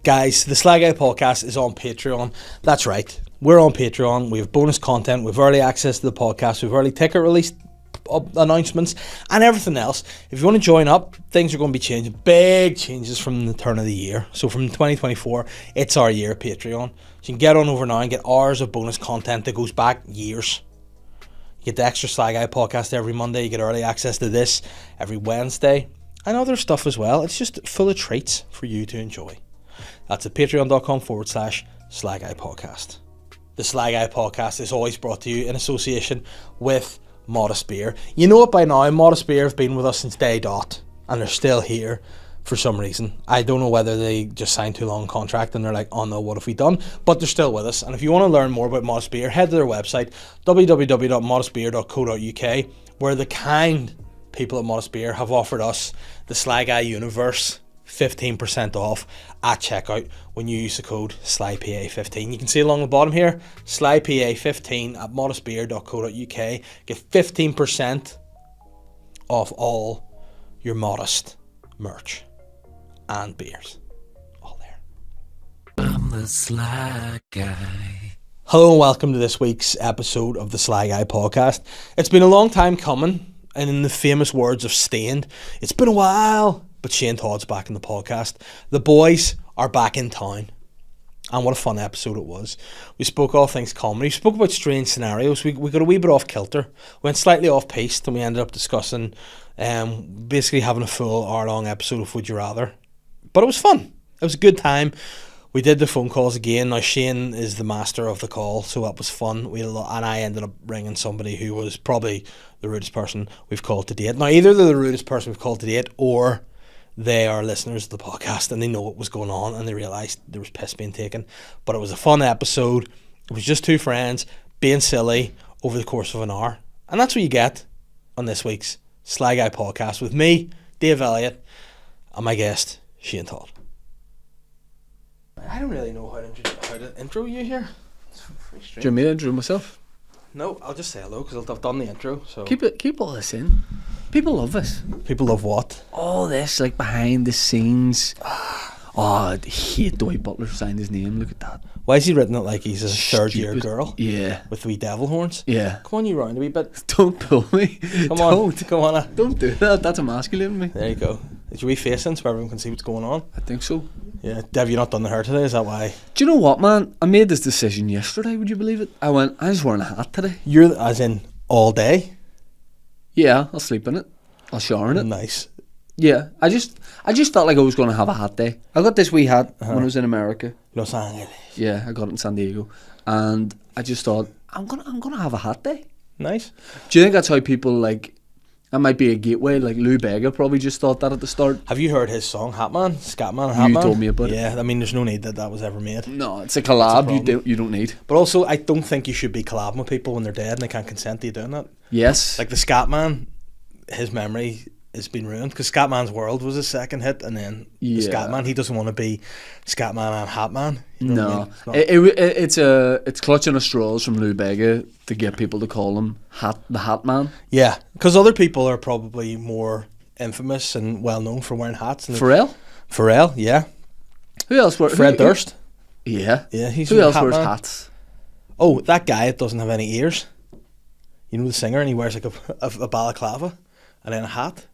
Guys, the SLY Guy podcast is on Patreon. That's right. We're on Patreon. We have bonus content. We've early access to the podcast. We've early ticket release announcements and everything else. If you want to join up, things are going to be changing. Big changes from the turn of the year. So from 2024, it's our year of Patreon. So you can get on over now and get hours of bonus content that goes back years. You get the extra SLY Guy podcast every Monday. You get early access to this every Wednesday and other stuff as well. It's just full of treats for you to enjoy. That's at patreon.com/SLY Guy podcast. The SLY Guy podcast is always brought to you in association with Modest Beer. You know it by now. Modest Beer have been with us since day dot, and they're still here for some reason. I don't know whether they just signed too long a contract and they're like, oh no, what have we done? But they're still with us. And if you want to learn more about Modest Beer, head to their website, www.modestbeer.co.uk, where the kind people at Modest Beer have offered us, the SLY Guy universe, 15% off at checkout when you use the code SLYPA15. You can see along the bottom here, SLYPA15 at modestbeer.co.uk. Get 15% off all your Modest merch and beers. All there. I'm the SLY Guy. Hello and welcome to this week's episode of the SLY Guy podcast. It's been a long time coming, and in the famous words of Stained, it's been a while. But Shane Todd's back in the podcast. The boys are back in town. And what a fun episode it was. We spoke all things comedy. We spoke about strange scenarios. We got a wee bit off kilter. We went slightly off piste, and we ended up discussing basically having a full hour-long episode of Would You Rather. But it was fun. It was a good time. We did the phone calls again. Now Shane is the master of the call, so that was fun. We had a lot, and I ended up ringing somebody who was probably the rudest person we've called to date. Now either they're the rudest person we've called to date, or they are listeners of the podcast and they know what was going on and they realised there was piss being taken. But it was a fun episode. It was just two friends being silly over the course of an hour. And that's what you get on this week's SLY Guy podcast with me, Dave Elliott, and my guest, Shane Todd. I don't really know how to intro you here. It's very strange. Do you want me to intro myself? No, I'll just say hello because I've done the intro. So Keep all this in. People love this. people love what? All this, like, behind the scenes. Oh, I hate Dwight Butler signed his name. Look at that. Why is he written it like he's a third year Stupid. girl? Yeah. With the wee devil horns? Yeah. Come on, you round a wee bit. Don't pull me. Come on, Don't. come on. Don't do that. That's emasculating me. There you go. Is your wee face in so everyone can see what's going on? I think so. Yeah. Have you not done the hair today? Is that why? Do you know what, man? I made this decision yesterday. Would you believe it? I was wearing a hat today. You're as in all day? Yeah, I'll sleep in it. I'll shower in it. Nice. Yeah. I just felt like I was going to have a hat day. I got this wee hat when I was in America. Los Angeles. Yeah, I got it in San Diego. And I just thought, I'm gonna have a hat day. Nice. Do you think that's how people, like, that might be a gateway? Like, Lou Bega probably just thought that at the start. Have you heard his song Hatman? Scatman and Hatman? You told me about it. Yeah, I mean, there's no need that was ever made. No, it's a collab. It's a You don't need. But also, I don't think you should be collabing with people when they're dead and they can't consent to you doing that. Yes. Like the Scatman, his memory has been ruined because Scatman's World was his second hit, and then the Scatman, he doesn't want to be Scatman and Hatman. You know what I mean? It's clutching at straws from Lou Bega to get people to call him the Hat Man. Yeah, because other people are probably more infamous and well known for wearing hats. Pharrell, yeah. Who else? Fred Durst. Yeah. Yeah, he's Who else Hat wears Man. hats? Oh, that guy that doesn't have any ears. You know the singer, and he wears like a balaclava and then a hat.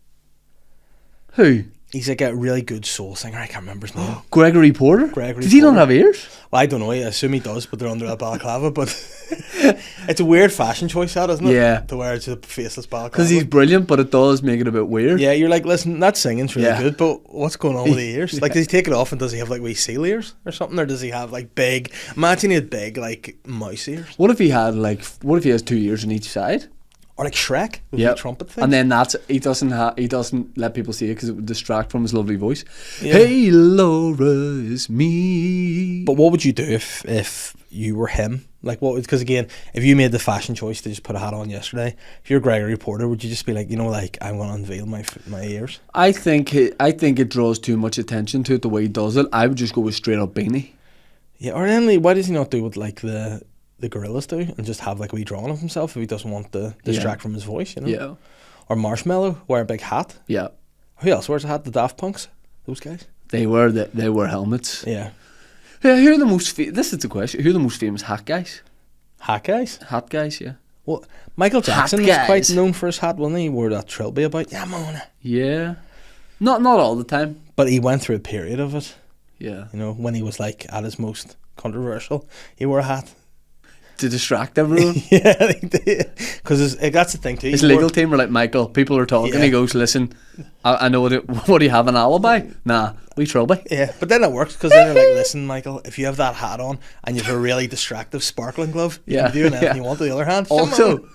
Who? He's like a really good soul singer. I can't remember his name. Gregory Porter? Does he not have ears? Well, I don't know. I assume he does, but they're under a balaclava. But it's a weird fashion choice, that, isn't it? Yeah. To wear just a faceless balaclava. Because he's brilliant, but it does make it a bit weird. Yeah, you're like, listen, that singing's really Yeah. good, but what's going on with the ears? Like, does he take it off and does he have like wee seal ears or something? Or does he have like big, imagine he had big like mouse ears? What if he has 2 ears on each side? Or like Shrek with Yep. the trumpet thing? And then he doesn't let people see it because it would distract from his lovely voice. Yeah. Hey Laura, it's me. But what would you do if you were him? Like, what? Because again, if you made the fashion choice to just put a hat on yesterday, if you're Gregory Porter, would you just be like, you know, like, I'm going to unveil my ears? I think it draws too much attention to it the way he does it. I would just go with straight up beanie. Yeah, or then why does he not do what like the gorillas do and just have like a wee drawing of himself if he doesn't want to distract from his voice, you know? Yeah. Or Marshmallow wear a big hat. Yeah. Who else wears a hat? The Daft Punks, those guys. They wear helmets. Yeah. Who are the most? This is the question. Who are the most famous hat guys? Hat guys? Hat guys, yeah. Well, Michael Jackson was guys. quite known for his hat, wasn't he? He wore that trilby about. Yeah, man. Yeah. Not all the time. But he went through a period of it. Yeah. You know, when he was like at his most controversial, he wore a hat. To distract everyone. Yeah, he did. Because that's the thing too. His legal team were like, Michael, people are talking. Yeah. He goes, listen, I know what do you have, an alibi? Nah, we trilby. Yeah, but then it works because then they're like, listen, Michael, if you have that hat on and you have a really distractive sparkling glove, you Yeah, can do anything yeah. you want with the other hand. Come Also, on.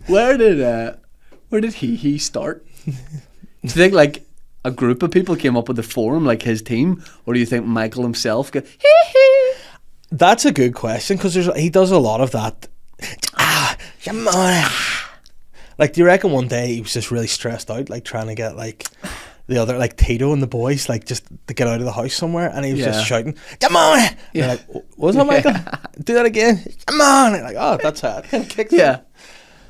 where did he start? Do you think like a group of people came up with the forum, like his team, or do you think Michael himself go, That's a good question because he does a lot of that. Come on. Like, do you reckon one day he was just really stressed out, like trying to get like the other, like Tito and the boys, like just to get out of the house somewhere, and he was just shouting, "Come on!" Yeah. Yeah. Like, what was that, Michael? Do that again. Come on! And like, oh, that's it. Kicked yeah, him.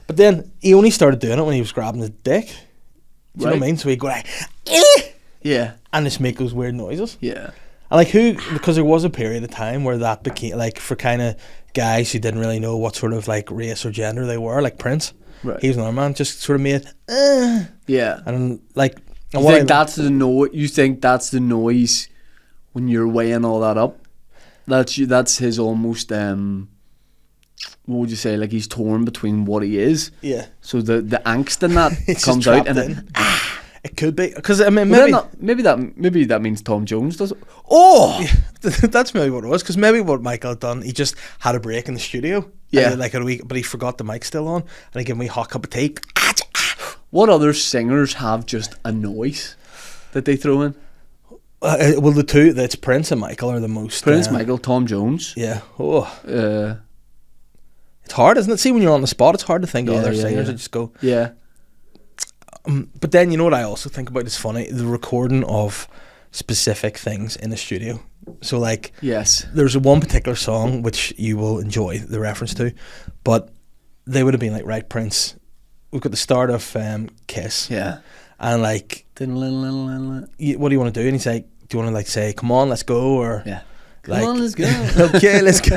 But then he only started doing it when he was grabbing his dick. Do you know what I Right. mean? So he'd go like, "Eh!" yeah, and just make those weird noises. yeah, And like because there was a period of time where that became like for kind of guys who didn't really know what sort of like race or gender they were, like Prince. right, He was another man, just sort of made yeah. and like. And You what think that's the noise? You think that's the noise when you're weighing all that up? That's his almost what would you say? Like he's torn between what he is. yeah, So the angst in that it's comes just out, and trapped in. It could be because I mean well, maybe maybe that means Tom Jones does it. oh that's maybe what it was because maybe what Michael had done, he just had a break in the studio, Yeah. and like a week, but he forgot the mic still on, and he gave me a hot cup of tea. What other singers have just a noise that they throw in? Well, the two that's Prince and Michael are the most. Prince, Michael, Tom Jones. Yeah. Oh, Uh, it's hard, isn't it? See, when you're on the spot, it's hard to think of Yeah, other yeah, singers yeah. that just go. yeah, But then you know what I also think about is funny, the recording of specific things in the studio. So like yes, there's one particular song which you will enjoy the reference to, but they would have been like, right, Prince, we've got the start of Kiss, yeah. and like Yeah. what do you want to do? And he's like, do you want to like say, come on, let's go, or Come like, on, let's go. okay, let's go.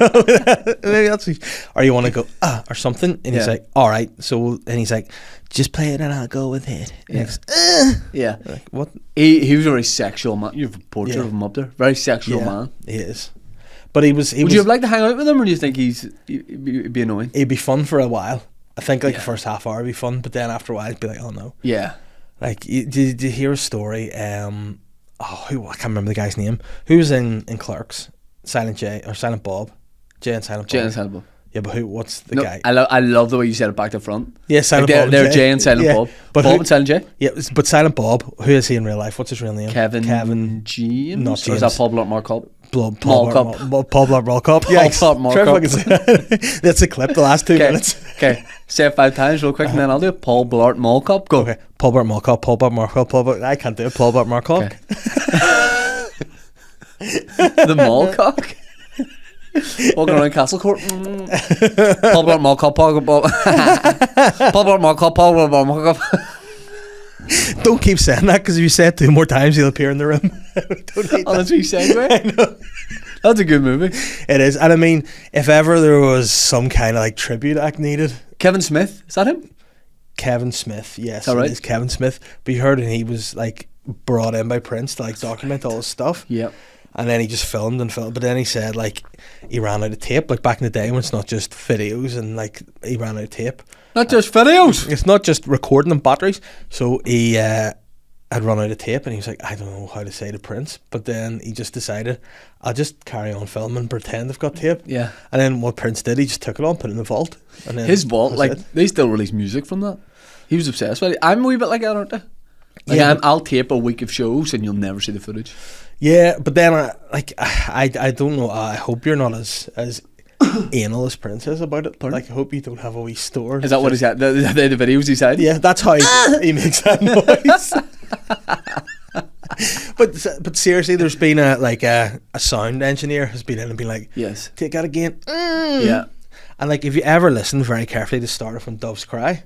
Maybe that's or you want to go or something, and he's Yeah. like, all right. So and he's like, just play it and I'll go with it. And Yeah. he's, Yeah. like, what? He was a very sexual man. You have a portrait Yeah. of him up there. Very sexual man. He is. But he was. Would you have liked to hang out with him, or do you think he'd be annoying? It'd be fun for a while. I think like Yeah. the first half hour would be fun, but then after a while, it'd be like, oh no. Yeah. Like, did you hear a story? I can't remember the guy's name. Who was in Clerks? Silent J or Silent Bob? Jay and Silent Bob. Jay and Silent Bob. Yeah, but what's the No, guy? I love the way you said it back to front. Yeah, Silent Like Bob. they're Jay and Silent Bob. But Bob and Silent J. Yeah, but Silent Bob. Who is he in real life? What's his real name? Kevin Not James. Or is James. that Paul Blart Markov? Paul Mall Cup. Blart Mall Cup. Paul Blart Mall Try Cup. fucking say that. That's a clip. The last 2 minutes. Okay. Say it 5 times real quick, and then I'll do it. Paul Blart Mall Cup. Go. Okay. Paul Blart Mall Cup. Paul Blart Mall Cup. Paul Blart. I can't do it. Paul Blart Mall Cup. Okay. The mall cock. Walking around Castle Court. Paul Blart Mall Cup. Paul Blart Mall Cup. Paul Blart Mall Cup. Don't keep saying that because if you say it 2 more times, he'll appear in the room. Don't need Oh, that. that's what you said, right? I know. That's a good movie. It is, and I mean, if ever there was some kind of like tribute act needed, Kevin Smith. Is that him? Kevin Smith, yes, All right. it is Kevin Smith. But you heard, and he was like brought in by Prince to like document all his stuff. Yep. And then he just filmed and filmed. But then he said like he ran out of tape, like back in the day when it's not just videos and like he ran out of tape. Not just videos. It's not just recording and batteries. So he had run out of tape, and he was like, I don't know how to say to Prince. But then he just decided, I'll just carry on filming and pretend I've got tape. Yeah. And then what Prince did, he just took it on, put it in the vault. And then His vault, that was like, it. they still release music from that. He was obsessed with it. I'm a wee bit like that, aren't I? Like, Yeah. I'll tape a week of shows and you'll never see the footage. Yeah, but then I don't know. I hope you're not as anal as Prince is about it. Pardon? Like, I hope you don't have a wee store. Is that what he said? The videos he said? Yeah, that's how he makes that noise. But seriously, there's been a sound engineer has been in and been like, Yes. take that again. Yeah. And like, if you ever listen very carefully to start off when doves cry,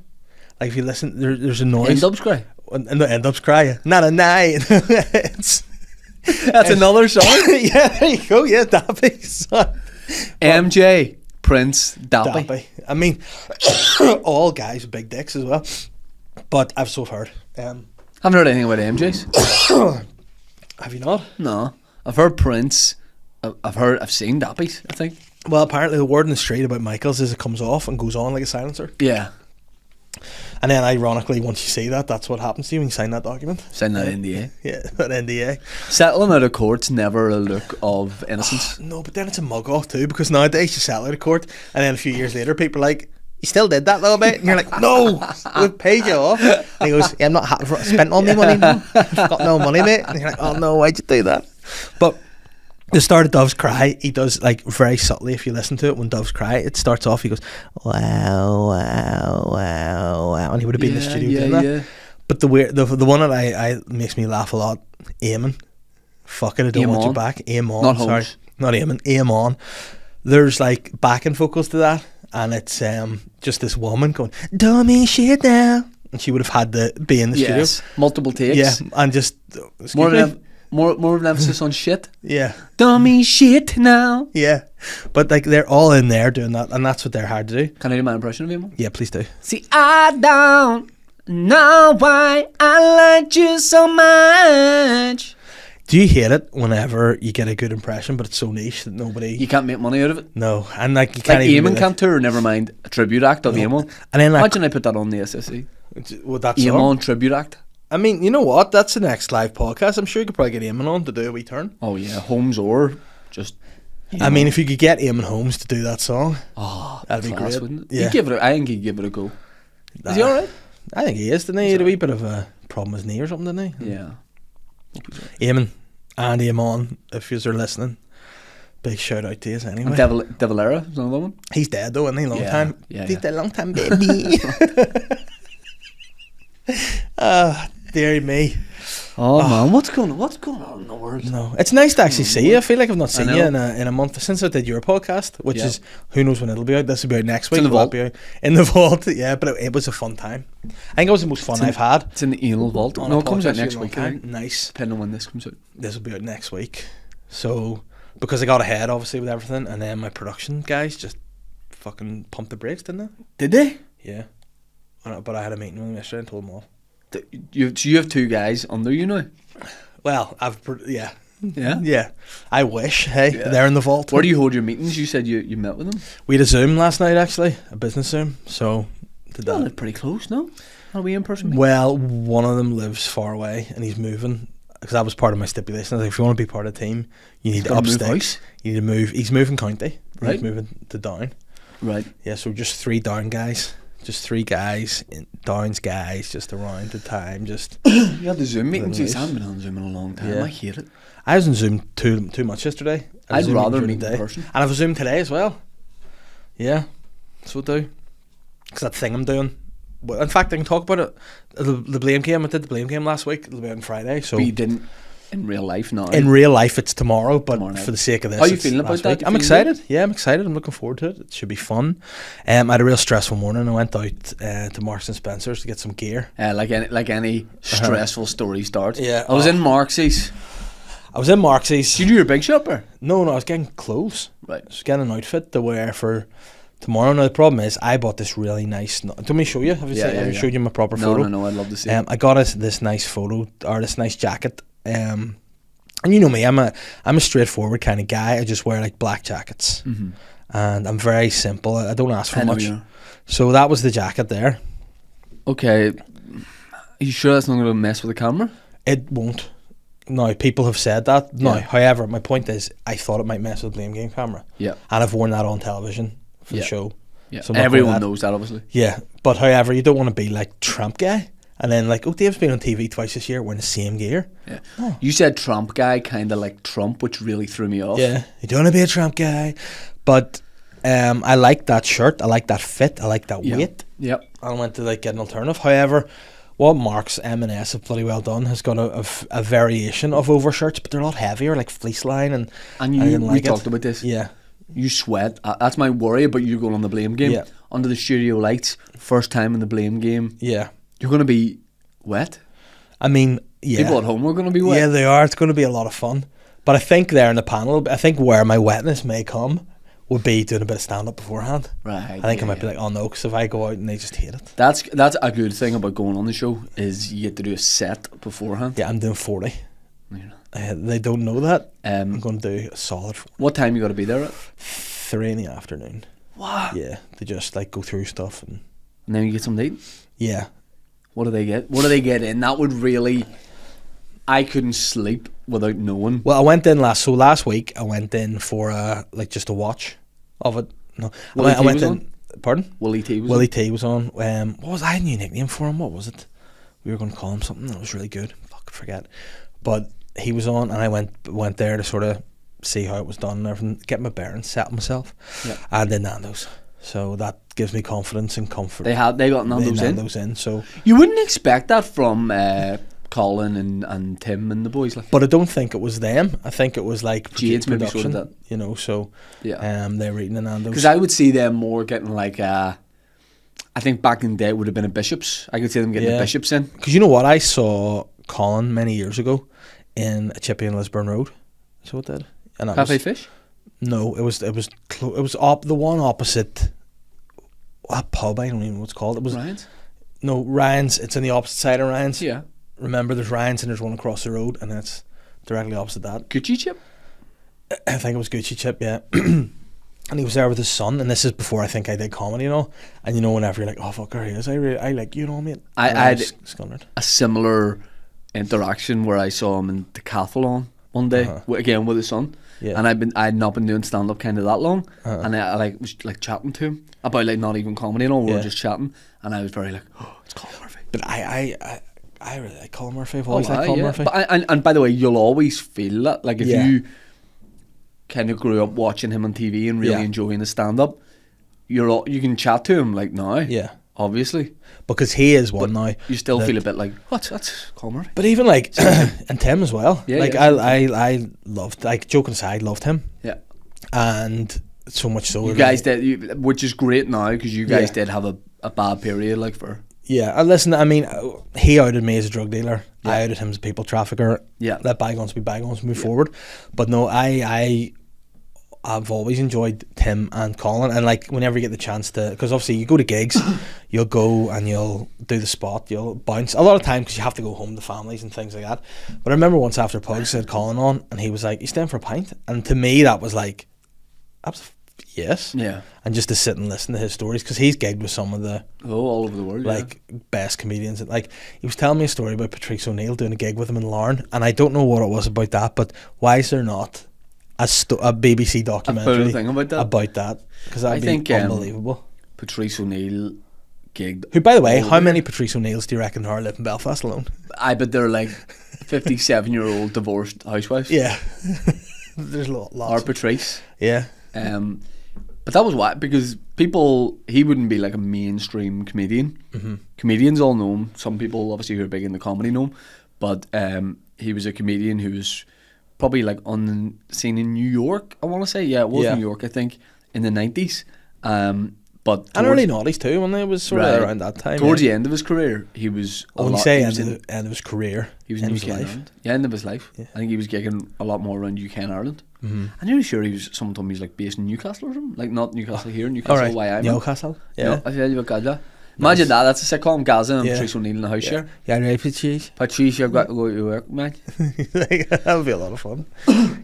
like if you listen, there's a noise. In Dubs Cry. And the end ups cry. Not a night. That's another song. Yeah, there you go. Yeah, Dappy. Son. MJ, Prince, Dappy. Dappy. I mean, all guys with big dicks as well. But I've so heard. Haven't heard anything about MJs. Have you not? No, I've heard Prince. I've seen Dappy's, I think. Well, apparently the word in the street about Michael's is it comes off and goes on like a silencer. Yeah. And then ironically, once you see that, that's what happens to you when you sign that document. Sign that NDA. Yeah, that NDA. Settling out of court's never a look of innocence. No, but then it's a mug off too, because nowadays you settle out of court and then a few years later people are like, you still did that little bit? And you're like, no, we paid you off. And he goes, yeah, I'm not spent all my money now. I've got no money, mate. And you're like, oh no, why'd you do that? But the start of Doves Cry, he does like very subtly, if you listen to it, when Doves Cry, it starts off, he goes, wow, wow, wow, wow. And he would have been in the studio doing that. Yeah. But the one that I makes me laugh a lot, Eamon. Fuck it, I don't want you back. Aim on. Not sorry. Holmes. Not Eamon. Aim on. There's like backing vocals to that, and it's just this woman going, don't mean shit now. And she would have had to be in the studio. Multiple takes. Yeah, and just more of an emphasis on shit. Yeah. Don't mean shit now. Yeah. But like they're all in there doing that, and that's what they're hard to do. Can I do my impression of him? Yeah, please do. See, I don't know why I liked you so much. Do you hate it whenever you get a good impression, but it's so niche that nobody... You can't make money out of it? No. And like you can't even... Eamon can't tour, never mind a tribute act of Eamon. And then like... Imagine I put that on the SSE. Well, that's Eamon tribute act. I mean, you know what? That's the next live podcast. I'm sure you could probably get Eamon on to do a wee turn. Oh yeah, Holmes or just... I mean, if you could get Eamon Holmes to do that song, that'd be class, great. Wouldn't it? Yeah. I think he'd give it a go. Is he alright? I think he is, didn't he? He had a wee bit of a problem with his knee or something, didn't he? Yeah. Eamon and Eamon, if you're listening, big shout out to you anyway. And De Valera is another one. He's dead though, isn't he? Long time. Yeah, He's dead a long time, baby. Dear me. Oh man, what's going on in the world? No, it's nice to actually see you. I feel like I've not seen you in a month since I did your podcast, which is who knows when it'll be out. This will be out next week. In the vault. In the vault, yeah. But it was a fun time. I think it was the most fun I've had. It's in the anal vault. No, it comes out next week. Nice. Depending on when this comes out. This will be out next week. So because I got ahead, obviously with everything, and then my production guys just fucking pumped the brakes, didn't they? Did they? Yeah. But I had a meeting with them yesterday and told them off. You have two guys under you now? Well, Yeah? Yeah. I wish. Hey, they're in the vault. Where do you hold your meetings? You said you met with them? We had a Zoom last night, actually. A business Zoom. So, did that. Live pretty close, no? Are we in person? Well, one of them lives far away and he's moving. Because that was part of my stipulation. Like, if you want to be part of the team, you need to upstate. You need to move. He's moving county. Right. He's moving to Down. Right. Yeah, so just 3 Down guys. Just 3 guys, Downs guys, just around the time, just... You had the Zoom meetings. I haven't been on Zoom in a long time. Yeah. I hate it. I was on Zoom too much yesterday. I'd rather meet in person. And I've Zoom today as well. Yeah, so I do. Because that thing I'm doing... Well, in fact, I can talk about it. The Blame Game, I did the Blame Game last week. It'll be on Friday, so... But you didn't... In real life, no. In real life, it's tomorrow, but for the sake of this, how are you feeling about that? I'm excited. Good? Yeah, I'm excited. I'm looking forward to it. It should be fun. I had a real stressful morning. I went out to Marks and Spencer's to get some gear. Like any stressful story starts. Yeah, I was in Marksy's. Did you do your big shopper? No, I was getting clothes. Right. I was getting an outfit to wear for tomorrow. Now the problem is, I bought this really nice. Do you want me to show you? Have you showed you my proper photo? No. I'd love to see. I got this nice photo or this nice jacket. And you know me, I'm a straightforward kind of guy. I just wear like black jackets, and I'm very simple. I don't ask for much. So that was the jacket there. Okay, are you sure that's not going to mess with the camera? It won't. No, people have said that. No, however, my point is, I thought it might mess with the Blame Game camera. Yeah, and I've worn that on television for the show. Yeah, so everyone knows that, obviously. Yeah, but however, you don't want to be like Trump guy. And then like, Dave's been on TV twice this year wearing the same gear. Yeah. Oh. You said Trump guy, kind of like Trump, which really threw me off. Yeah, you don't want to be a Trump guy. But I like that shirt. I like that fit. I like that weight. Yep. I went to like get an alternative. However, what Marks M&S have bloody well done has got a variation of overshirts, but they're a lot heavier, like fleece line. And we talked about this. Yeah. You sweat. That's my worry about you going on the Blame Game. Yeah. Under the studio lights, first time in the Blame Game. Yeah. You're going to be wet. I mean, Yeah. People at home are going to be wet. Yeah, they are. It's going to be a lot of fun. But I think there in the panel, I think where my wetness may come would be doing a bit of stand-up beforehand. Right. I think I might be like, oh no, because if I go out and they just hate it. That's a good thing about going on the show is you get to do a set beforehand. Yeah, I'm doing 40. Yeah. They don't know that. I'm Um, going to do a solid what time you got to be there at? 3 in the afternoon. Wow. Yeah, they just like go through stuff and And then you get some date. yeah. What do they get? What do they get in? That would really. I couldn't sleep without knowing. Well, I went in last week. I went in for like just a watch of it. No, Willie I T went was in. on? Pardon? Willie T was. Willie T was on. What was I had a new nickname for him? What was it? We were going to call him something that was really good. Fuck, I forget. But he was on, and I went there to sort of see how it was done and everything, get my bearings, set myself, Yeah. and then Nando's. So that gives me confidence and comfort. They got Nando's in. So, You wouldn't expect that from Colin and Tim and the boys. Like, but I don't think it was them. I think it was like Jade's maybe production. sorted You know, so yeah. they were eating the Nando's. Because I would see them more getting like. I think back in the day it would have been a Bishops. I could see them getting the Bishops in. Because you know what, I saw Colin many years ago in a chippy in Lisburn Road. So it did. And that Cafe was, Fish. No, it was the one opposite a pub. I don't even know what it's called. It was Ryan's. no Ryan's. It's on the opposite side of Ryan's. Yeah. Remember, there's Ryan's and there's one across the road, and it's directly opposite that. Gucci chip. I think it was Gucci Chip, yeah. And he was there with his son, and this is before I think I did comedy, you know. And you know, whenever you're like, oh fuck, here he is. I like you know, mate. I And had was scunnered. a similar interaction where I saw him in Decathlon one day again with his son. Yeah. And I had not been doing stand up kind of that long, and I like was like chatting to him about like not even comedy and all. We were just chatting, and I was very like, oh, it's Colin Murphy. But I really like Colin Murphy. I've always liked Colin Murphy. But and by the way, you'll always feel that. Like if Yeah. you kind of grew up watching him on TV and really enjoying the stand up, you can chat to him like now. Yeah. Obviously. Because he is one now. You still that- feel a bit like, what? That's Colin Murphy. But even like, and Tim as well. Yeah, like yeah. I loved, like joking aside, loved him. Yeah. And so much so. You guys did, which is great now because you guys Yeah. did have a bad period like for. Yeah, and listen, I mean, he outed me as a drug dealer. Yeah. I outed him as a people trafficker. Yeah. Let bygones be bygones, move forward. But no, I've always enjoyed Tim and Colin, and like whenever you get the chance to, because obviously you go to gigs, you'll go and you'll do the spot, you'll bounce a lot of time because you have to go home to families and things like that. But I remember once after Pugs had Colin on, and he was like, "You staying for a pint?" And to me that was like, yes, Yeah. and just to sit and listen to his stories, because he's gigged with some of the All over the world. like best comedians. Like he was telling me a story about Patrice O'Neill doing a gig with him in Lauren, and I don't know what it was about that, but why is there not a BBC documentary thing about that? Because that'd I think, be unbelievable. Patrice O'Neill gigged. Who, by the way, all how over. many Patrice O'Neills do you reckon there are live in Belfast alone? I bet they're like 57-year-old divorced housewives. Yeah, there's lots. Or Patrice. Yeah, But that was why, because he wouldn't be like a mainstream comedian. Mm-hmm. Comedians all know him. Some people obviously who are big in the comedy know him, but he was a comedian who was probably like on the scene in New York. I want to say, yeah, it was Yeah. New York, I think, in the 90s. But and early noughties too, when it was sort of around that time. Towards yeah. the end of his career, he was. When you say end of his career, he was end in of UK his and life. Ireland. Yeah, end of his life. Yeah. I think he was gigging a lot more around UK and Ireland. Mm-hmm. I'm nearly sure someone told me he's like based in Newcastle or something. Like not Newcastle here, Newcastle, All right, why I'm. Newcastle. Yeah, No, I tell you about Gaza. Imagine that. That's a sitcom, Gaza and Yeah. Patrice O'Neill in the house share. yeah, right, Patrice. Patrice, you've got to go to work, man. Like, that would be a lot of fun.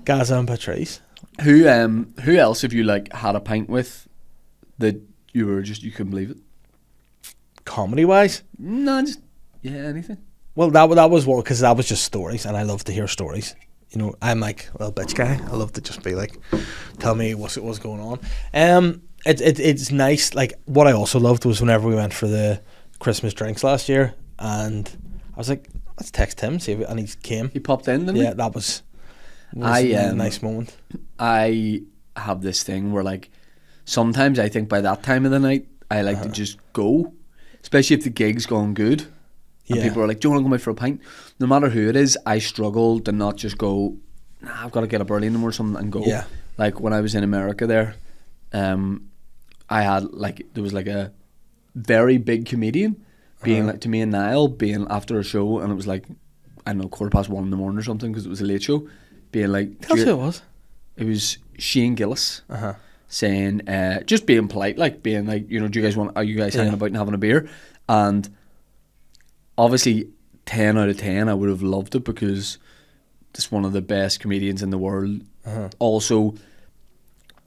Gaza and Patrice. Who else have you like had a pint with that you couldn't believe it? Comedy wise, No, just anything. well, that was what, because that was just stories, and I love to hear stories. You know, I'm like a little bitch guy. I love to just be like, tell me what's going on. It's nice. Like what I also loved was whenever we went for the Christmas drinks last year, and I was like, let's text him, see if, and he came. He popped in, didn't he? Yeah, that was a a nice moment. I have this thing where like sometimes I think by that time of the night I like to just go, especially if the gig's gone good. And Yeah. people are like, do you want to go out for a pint? No matter who it is, I struggle to not just go, nah, I've got to get up early in the morning or something and go. Yeah. Like when I was in America there, I had like, there was like a very big comedian being like to me and Niall being after a show, and it was like I don't know, 1:15 in the morning or something, because it was a late show, being like, Tell us who it was. it was Shane Gillis Uh-huh. saying, just being polite, like being like, you know, are you guys hanging about and having a beer? And obviously 10 out of 10, I would have loved it, because just one of the best comedians in the world. Also,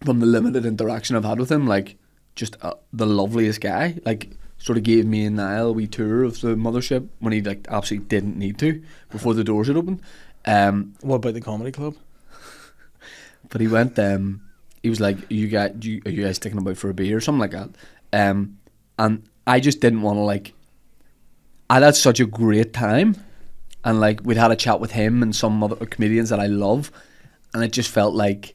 from the limited interaction I've had with him, like, just the loveliest guy. Like, sort of gave me and Niall a wee tour of the mothership when he like absolutely didn't need to, before the doors had opened. What about the comedy club? But he went, he was like, are you guys sticking about for a beer or something like that? And I just didn't want to, like, I had such a great time, and like we'd had a chat with him and some other comedians that I love, and it just felt like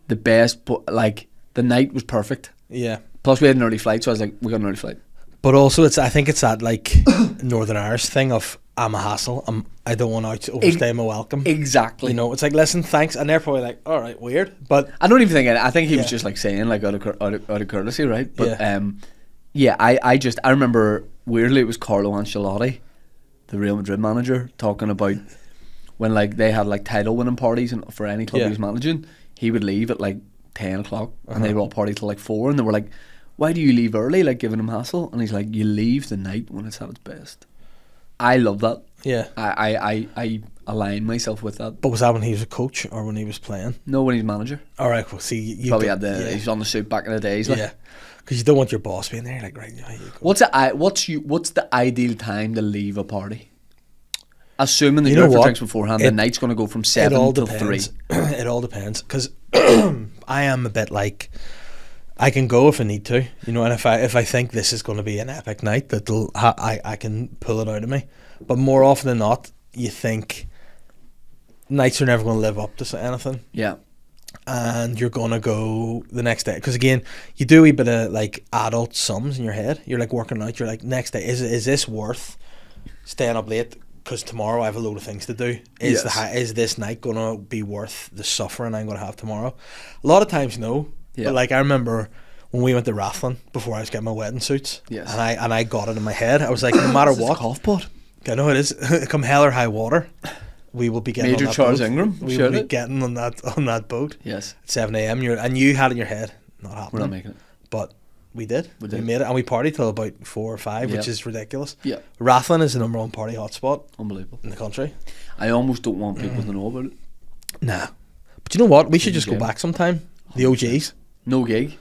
the best, but like the night was perfect. Yeah. Plus we had an early flight, so I was like, we got an early flight. But also, I think it's that like Northern Irish thing of I'm a hassle. I don't want to overstay my welcome. Exactly. You know, it's like, listen, thanks, and they're probably like, all right, weird. But I don't even think I think he was just like saying like out of courtesy, right? But I remember weirdly it was Carlo Ancelotti, the Real Madrid manager, talking about when like they had like title winning parties and for any club he was managing, he would leave at like 10 o'clock and they would all party till like 4, and they were like, why do you leave early, like giving him hassle? And he's like, you leave the night when it's at its best. I love that. Yeah. I align myself with that. But was that when he was a coach or when he was playing? No, when he's manager. All right, well, see, you probably had he's on the suit back in the days. Like. Yeah, because you don't want your boss being there. Like, right, here you go. What's the ideal time to leave a party? Assuming that You you know go for what? drinks beforehand, the night's going to go from 7 till 3. It all depends, because I am a bit like, I can go if I need to, you know, and if I think this is going to be an epic night, I can pull it out of me. But more often than not, you think nights are never going to live up to anything. Yeah. And you're going to go the next day. Because again, you do a wee bit of like adult sums in your head. You're like working out, you're like, next day, is this worth staying up late? Because tomorrow I have a load of things to do. Is this night going to be worth the suffering I'm going to have tomorrow? A lot of times, no. Yeah. But like, I remember when we went to Rathlin before I was getting my wedding suits. Yes. And I got it in my head. I was like, no matter what. Cough pot. I know it is. Come hell or high water, we will be getting Major on that Charles boat. Ingram. We will be getting on that boat. Yes. At 7 a.m. And you had in your head, not happening. We're not making it. But we did. We did. We made it, and we partied till about 4 or 5, which is ridiculous. Yeah. Rathlin is the number one party hotspot. Unbelievable. In the country. I almost don't want people to know about it. Nah. But you know what? We should just go back sometime. The OGs. No gig.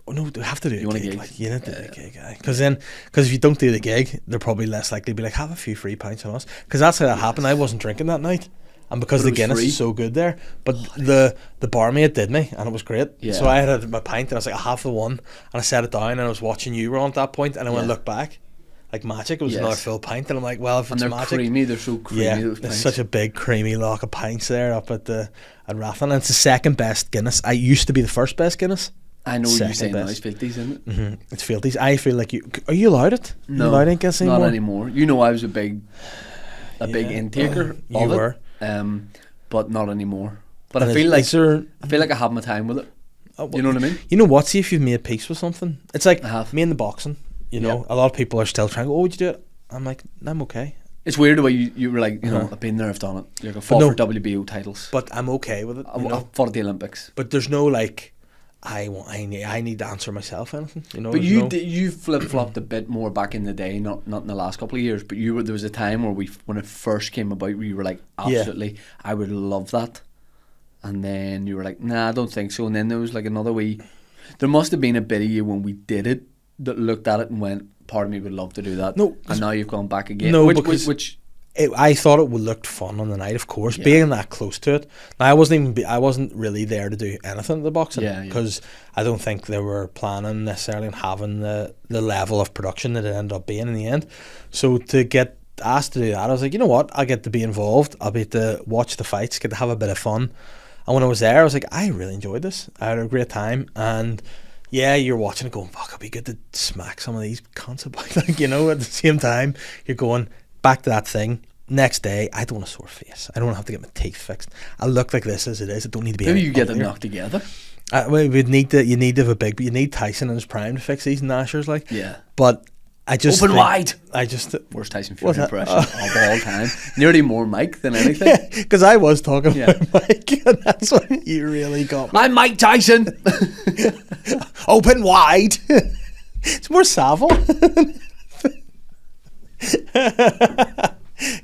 Oh no, we have to do You a want a gig. gig? Like, you need to do a gig, because if you don't do the gig, they're probably less likely to be like, have a few free pints on us. Because that's how that happened. I wasn't drinking that night, and because the Guinness is so good there, but the barmaid did me, and it was great. Yeah. So I had my pint, and I was like, I have the one, and I set it down, and I was watching you on at that point, and I went look back, like magic. It was another full pint, and I'm like, well, if it's they're magic, creamy. They're so creamy. yeah, Those there's pints. such a big creamy lock of pints there up at Rathlin, and it's the second best Guinness. I used to be the first best Guinness. I know what you're second saying now. best. It's 50s, isn't it? Mm-hmm. It's filthies. I feel like are you allowed it? No, you allowed it, guess not anymore? anymore. You know, I was a big intaker You of were. it, but not anymore. But And I feel is like I have my time with it. You know what I mean? You know what? See if you've made peace with something. It's like I have. me in the boxing. You know, Yeah. a lot of people are still trying. Oh, would you do it? I'm like, I'm okay, It's weird the way you were like, you know, I've been there, I've done it. Like I fought no. for WBO titles. but I'm okay with it. You I know? fought at the Olympics. But there's no like, I need to answer myself anything. You know. But there's you no, you flip flopped a bit more back in the day, not in the last couple of years. But there was a time where when it first came about, where you were like, absolutely, I would love that, and then you were like, nah, I don't think so. And then there was like another wee. There must have been a bit of you when we did it that looked at it and went, part of me would love to do that. No, and now you've gone back again. No, which I thought it would look fun on the night, of course, being that close to it. Now, I wasn't really there to do anything at the boxing because I don't think they were planning necessarily on having the level of production that it ended up being in the end. So to get asked to do that, I was like, you know what, I get to be involved. I'll be to watch the fights, get to have a bit of fun. And when I was there, I was like, I really enjoyed this. I had a great time. And yeah, you're watching it going, fuck, it'd be good to smack some of these cunts about. Like, you know, at the same time, you're going back to that thing. Next day, I don't want a sore face. I don't want to have to get my teeth fixed. I look like this as it is. I don't need to be. maybe any you get them uglier. knocked together. Well, you need to have a big. You need Tyson in his prime to fix these Nashers, like. Yeah. But I just Open think- wide. I just Worst Tyson Fury What's that? impression of all time. Nearly more Mike than anything. because I was talking Yeah. about Mike, and that's when you really got me. I'm Mike Tyson. Open wide. It's more Savile.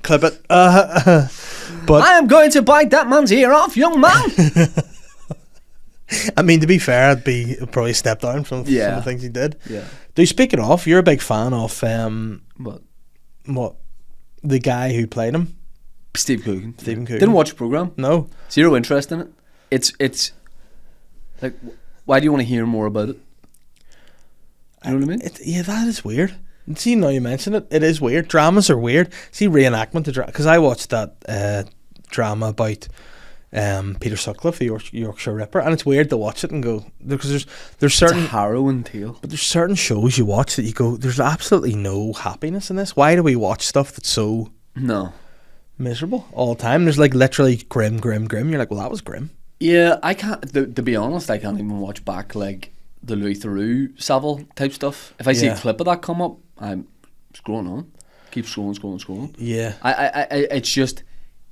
Clip it. But I am going to bite that man's ear off, young man. I mean, to be fair, I'd probably step down from some Yeah. of the things he did. Yeah. Do speaking of, you're a big fan of But what the guy who played him, Steve Coogan. Stephen Coogan. Didn't watch the program. No, Zero interest in it. It's like, why do you want to hear more about it? You know what I mean? yeah, that is weird. See, now you mention it, it is weird. Dramas are weird. See, reenactment of drama, because I watched that drama about Peter Sutcliffe, the Yorkshire Ripper, and it's weird to watch it and go, because there's It's certain a harrowing tale. but there's certain shows you watch that you go, there's absolutely no happiness in this. Why do we watch stuff that's so No. miserable all the time? There's like literally grim. You're like, well, that was grim. Yeah, I can't. To be honest, I can't even watch back like the Louis Theroux Savile type stuff. If I see Yeah. a clip of that come up, I'm scrolling on. Keep scrolling. Yeah, It's just,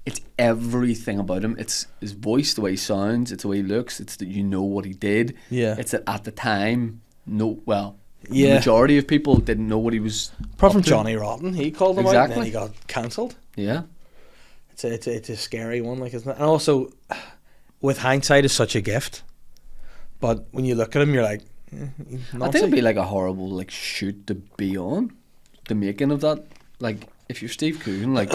it's everything about him. It's his voice, the way he sounds, it's the way he looks. It's that you know what he did. Yeah. It's that at the time, the Yeah. majority of people didn't know what he was. apart from up to. Johnny Rotten, he called him out and then Exactly. he got cancelled. Yeah. It's a scary one, like, isn't it? And also, with hindsight, is such a gift. But when you look at him, you're like, I think it'd be like a horrible like shoot to be on, the making of that. Like if you're Steve Coogan, like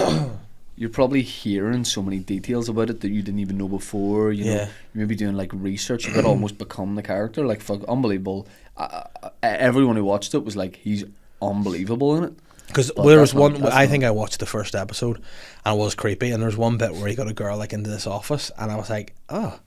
you're probably hearing so many details about it that you didn't even know before. You know, Yeah. you're maybe doing like research. You could almost become the character. Like fuck, unbelievable. Everyone who watched it was like, he's unbelievable in it. because But there was that's not- one. that's I not- think I watched the first episode, and it was creepy. And there's one bit where he got a girl like into this office, and I was like, oh.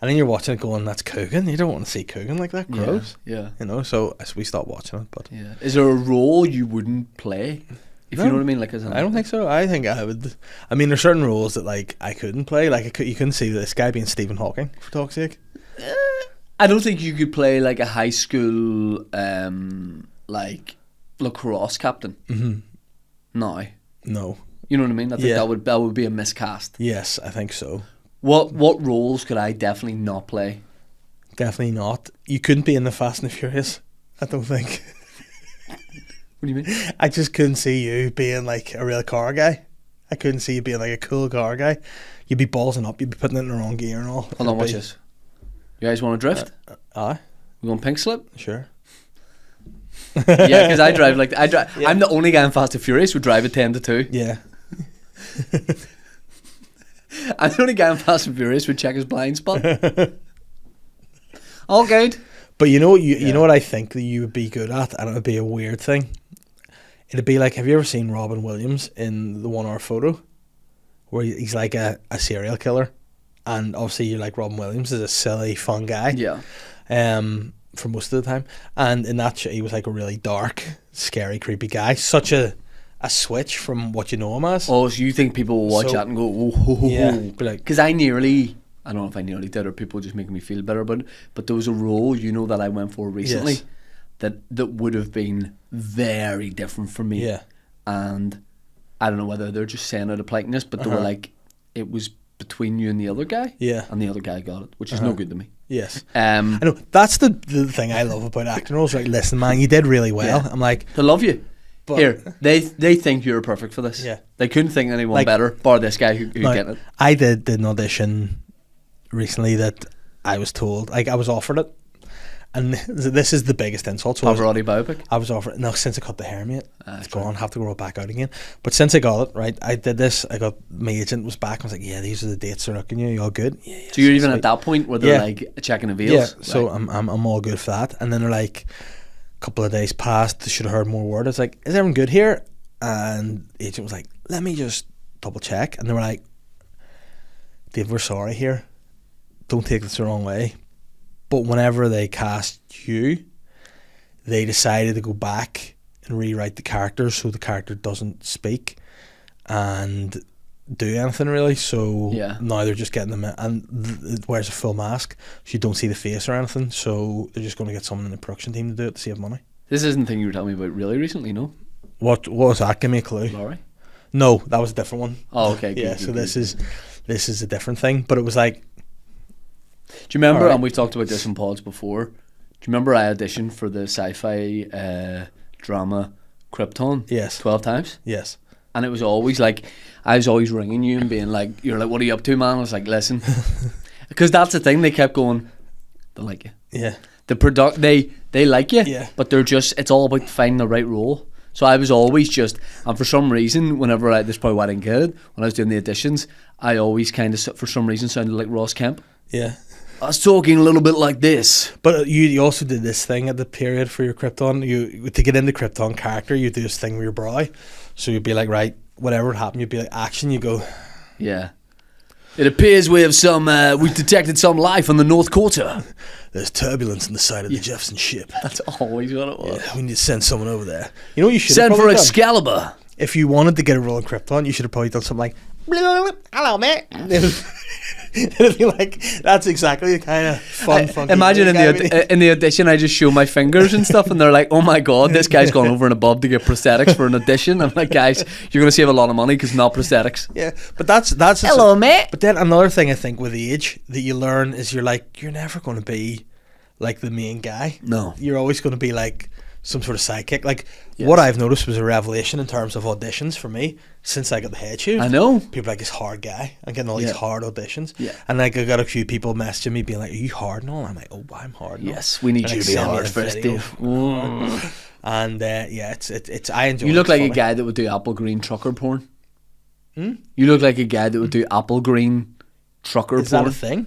And then you're watching it going, that's Coogan. You don't want to see Coogan like that. Gross. Yeah. You know. So we stopped watching it. But Yeah. Is there a role you wouldn't play? If you No. know what I mean, like as an I don't think so. I think I would. I mean, there's certain roles that like I couldn't play. Like you couldn't see this guy being Stephen Hawking, for talk's sake. I don't think you could play like a high school like lacrosse captain. Mm-hmm. No. No. You know what I mean? I think Yeah. that would be a miscast. Yes, I think so. What roles could I definitely not play? Definitely not. You couldn't be in the Fast and the Furious. I don't think. What do you mean? I just couldn't see you being like a real car guy. I couldn't see you being like a cool car guy. You'd be ballsing up. You'd be putting it in the wrong gear and all. Hold on, watch this. You guys want to drift? Aye, We going pink slip? sure. Yeah, because I drive like I drive. I'm the only guy in Fast and Furious who drive at 10-2. Yeah. I'm the only guy in Fast and Furious who check his blind spot. All good. But you know what you know what I think that you would be good at, and it would be a weird thing. It'd be like, have you ever seen Robin Williams in the 1 Hour Photo, where he's like a serial killer, and obviously you like Robin Williams is a silly fun guy. Yeah. For most of the time, and in that show he was like a really dark, scary, creepy guy. Such a switch from what you know him as. Oh, so you think people will watch So- that and go, oh, ho, ho, Yeah, ho. but like- Because I don't know if I nearly did or people just making me feel better about it, but there was a role, you know, that I went for recently Yes. that would have been very different for me. Yeah. And I don't know whether they're just saying out of politeness, but they were like, it was between you and the other guy. Yeah. And the other guy got it, which is no good to me. Yes. I I know that's the thing I love about acting roles. Right, listen, man, you did really well. Yeah. I'm like, They love you. But- Here, they think you're perfect for this. Yeah. They couldn't think anyone Like- better, bar this guy who now, get it. I did an audition recently that I was told, like, I was offered it, and this is the biggest insult. So Pavarotti biopic. I was offered, no, since I cut the hair, mate, it's true. gone. Have to go back out again. But since I got it, right, I did this. I got, my agent was back. I was like, yeah, these are the dates they're looking you. All good. Yeah, So you're even sweet. at that point where they're Yeah. like checking the Yeah, veils. so Right. I'm all good for that. And then they're like, a couple of days passed. They should have heard more word. I was like, is everyone good here? And the agent was like, let me just double check. And they were like, Dave, we're sorry here. Don't take this the wrong way. But whenever they cast you, they decided to go back and rewrite the character so the character doesn't speak and do anything really. So Yeah. now they're just getting them in, and it wears a full mask, so you don't see the face or anything. So they're just going to get someone in the production team to do it to save money. This isn't the thing you were telling me about really recently, no? What was that? Give me a clue. Laurie? No, that was a different one. Oh, okay. Yeah, Good, so good, this good. is a different thing. But it was like, Do you remember, Alright. and we've talked about this in pods before, do you remember I auditioned for the sci-fi drama Krypton? Yes. 12 times? yes. And it was always like, I was always ringing you and being like, you're like, what are you up to, man? I was like, listen. Because that's the thing, they kept going, they like you. Yeah. They like you, Yeah. but they're just, it's all about finding the right role. So I was always just, and for some reason, whenever this is probably why I didn't get it, when I was doing the auditions, I always kind of, for some reason, sounded like Ross Kemp. Yeah. I was talking a little bit like this. But you also did this thing at the period for your Krypton. You to get into Krypton character, you do this thing with your brow. So you'd be like, right, whatever happened, you'd be like, action. You go, Yeah. It appears we have we've detected some life on the North Quarter. there's turbulence on the side of the Jefferson ship. That's always what it was. Yeah, we need to send someone over there. You know what you should Send have for probably done? Excalibur. If you wanted to get a role in Krypton, you should have probably done something like, hello, mate. It'd be like, that's exactly the kind of fun, funky. Imagine in guy in the audition, I just show my fingers and stuff, and they're like, "Oh my god, this guy's gone over and above to get prosthetics for an audition." I'm like, "Guys, you're going to save a lot of money because not prosthetics." Yeah, but that's Hello, mate. But then another thing I think with age that you learn is you're never going to be like the main guy. No. You're always going to be like some sort of sidekick. Like Yes. what I've noticed was a revelation in terms of auditions for me since I got the head shaved. I know. People are like, this hard guy. I'm getting all these Yeah. hard auditions. Yeah. And like I got a few people messaging me being like, are you hard and all? I'm like, oh, I'm hard and all. Yes, we need And you like, to be send me hard a first, video. Dave. And yeah, it's I enjoy. You it. look It's like a funny. guy that would do apple green trucker porn. You look like a guy that would do apple green trucker Is that porn. a thing?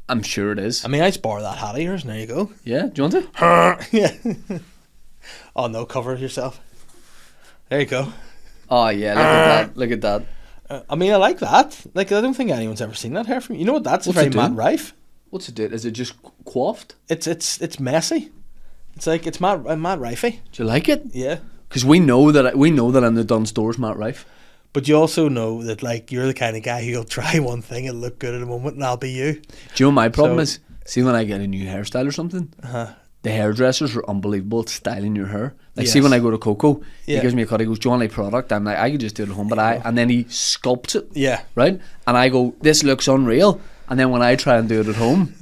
I'm sure it is. I mean, I just borrow that hat of yours, and there you go. Yeah, do you want it? Yeah. Oh no, cover yourself. There you go. Oh yeah, look at that. Look at that. I mean, I like that. Like, I don't think anyone's ever seen that hair from you. You know what? That's What's very it Matt doing? Rife. What's it do? Is it just coiffed? It's messy. It's like it's Matt Rifey. Do you like it? Yeah. Because we know that in the Dunn stores, Matt Rife. But you also know that like you're the kind of guy who'll try one thing and look good at a moment, and I'll be you. Do you know what my problem So- is? See, when I get a new hairstyle or something, the hairdressers are unbelievable at styling your hair. Like, see, Yes. when I go to Coco, he Yeah. gives me a cut. He goes, "Do you want a product?" I'm like, "I could just do it at home," and then he sculpts it. Yeah. Right, and I go, "This looks unreal," and then when I try and do it at home,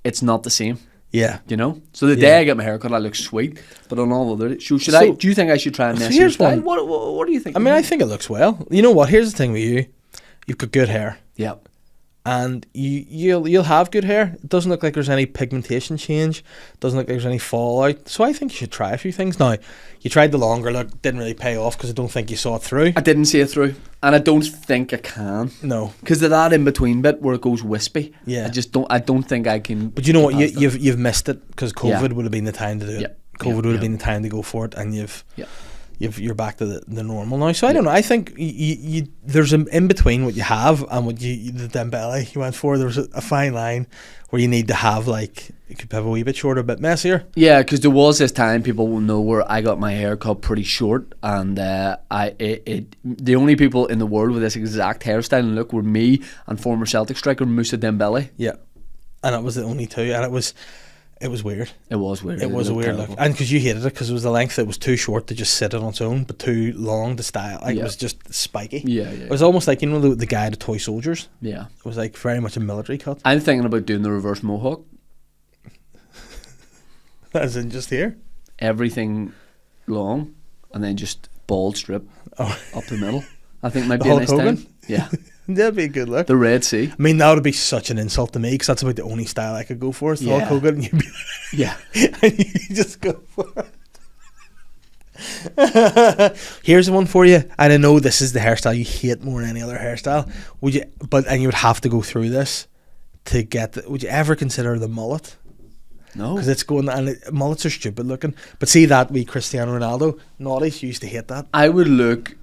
it's not the same. Yeah. You know. So the Yeah. day I get my haircut, I look sweet, but on all other, should I? So- Do you think I should try and So mess your here's style? one. What do you think? I mean, I think it looks well. You know what? Here's the thing with you. You've got good hair. yeah. And you'll have good hair. It doesn't look like there's any pigmentation change. Doesn't look like there's any fallout. So I think you should try a few things. Now, you tried the longer look, didn't really pay off because I don't think you saw it through. I didn't see it through, and I don't think I can. No, Because of that in between bit where it goes wispy, Yeah. I don't think I can. but you know what? get past it. You've missed it because COVID Yeah. would have been the time to do it. Yeah. COVID Yeah. would have Yeah. been the time to go for it, and Yeah. you're back to the normal now. So I don't know. I think you there's an in between what you have and what the Dembele you went for. There's a fine line where you need to have like you could have a wee bit shorter, a bit messier. Yeah, because there was this time people will know where I got my hair cut pretty short, and the only people in the world with this exact hairstyle and look were me and former Celtic striker Moussa Dembele. Yeah, and it was the only two, and it was weird. It was weird. It was a looked weird terrible. look, and because you hated it because it was the length. It was too short to just sit on its own, but too long to style. Like Yeah. it was just spiky. Yeah, It was almost like, you know, the guy at the Toy Soldiers. yeah. It was like very much a military cut. I'm thinking about doing the reverse mohawk. As in just here. Everything long, and then just bald strip Oh, up the middle. I think might The be a Hulk nice Hogan? time. Yeah, that'd be a good look. the Red Sea. I mean, that would be such an insult to me because that's about the only style I could go for. Is the Hulk Yeah. Hogan, and you'd be Yeah, and you just go for it. Here's the one for you, and I know this is the hairstyle you hate more than any other hairstyle. Would you? And you would have to go through this to get. Would you ever consider the mullet? no. Because it's going, and mullets are stupid looking. But see that wee Cristiano Ronaldo naughties used to hate that. I would look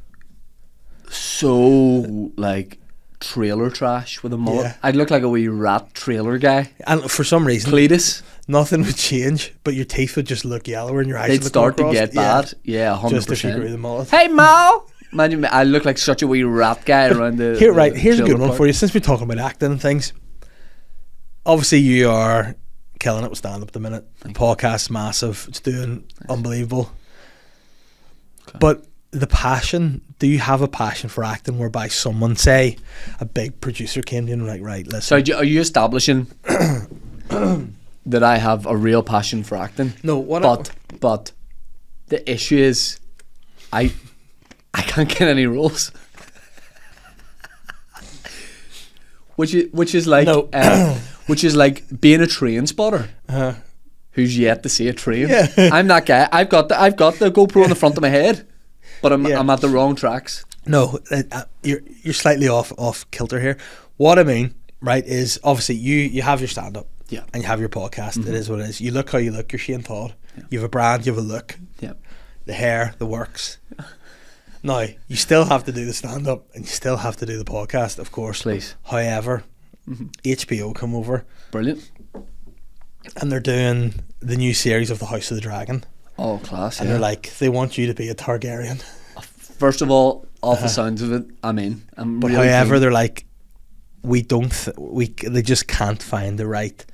so like trailer trash with a mullet. Yeah. I'd look like a wee rat trailer guy. And for some reason, Cletus. nothing would change, but your teeth would just look yellower and your eyes They'd would look start to more get crossed. bad. Yeah, Just if you 100%. grew the mullet. Hey Mo! Imagine me, I look like such a wee rat guy around the. Here, the right, here's a good trailer one park. for you. Since we're talking about acting and things, obviously you are killing it with stand-up at the minute. The podcast's massive. It's doing unbelievable. Okay. But the passion, do you have a passion for acting whereby someone, say, a big producer came to you and like, right, listen. So are you establishing that I have a real passion for acting? No, what but the issue is I can't get any roles. Which is like No. which is like being a train spotter who's yet to see a train. Yeah. I'm that guy. I've got the GoPro on the front of my head, but I'm at the wrong tracks. No, you're slightly off kilter here. What I mean, right, is obviously you have your stand-up. Yeah. And you have your podcast. It is what it is. You look how you look. You're Shane Todd. Yeah. You have a brand. You have a look. Yeah. The hair, the works. Now, you still have to do the stand-up and you still have to do the podcast, of course. Please. However, HBO come over. Brilliant. And they're doing the new series of The House of the Dragon. Oh, class. And they're like, they want you to be a Targaryen. First of all, off the sounds of it, I'm in. But really however, keen. they're like, they just can't find the right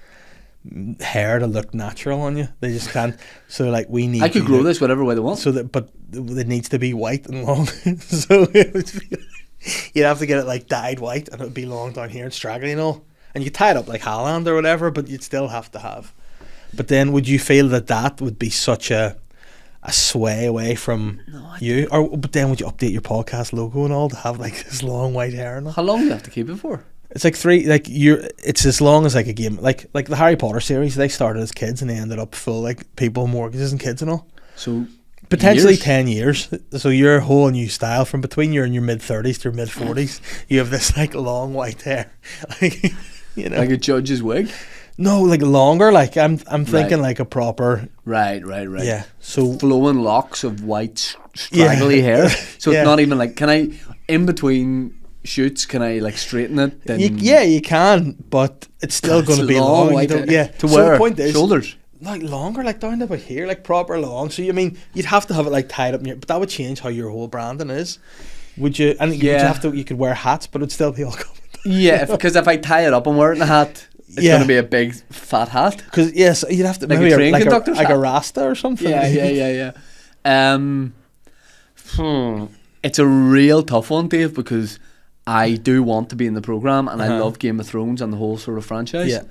hair to look natural on you. They just can't. So like, we need. I could grow this whatever way they want. So that, but it needs to be white and long. So you'd have to get it like dyed white, and it would be long down here and straggly and all. And you tie it up like Haaland or whatever, but you'd still have to have. But then, would you feel that would be such a sway away from you? Or but then would you update your podcast logo and all to have like this long white hair and all? How long do you have to keep it for? It's like it's as long as like a game, like the Harry Potter series. They started as kids and they ended up full like people, mortgages and kids and all. So potentially 10 years. So your whole new style from between you're in your mid-30s to your mid-40s, you have this like long white hair, like, you know, like a judge's wig. No, like longer. Like I'm thinking like a proper. Right. Yeah. So flowing locks of white straggly hair. So it's not even like, can I in between shoots, can I like straighten it? Then you can, but it's still going to be long. White hair. To so wear. The point is, shoulders. Like longer, like down to about here, like proper long. So you mean you'd have to have it like tied up in your, but that would change how your whole branding is. Would you? And you could wear hats, but it'd still be all covered. Yeah, because if I tie it up and wear it in a hat, it's going to be a big fat hat. Because yes, you'd have to like maybe a train conductor's like hat. a Rasta or something. Yeah. It's a real tough one, Dave, because I do want to be in the programme and I love Game of Thrones and the whole sort of franchise. Yeah.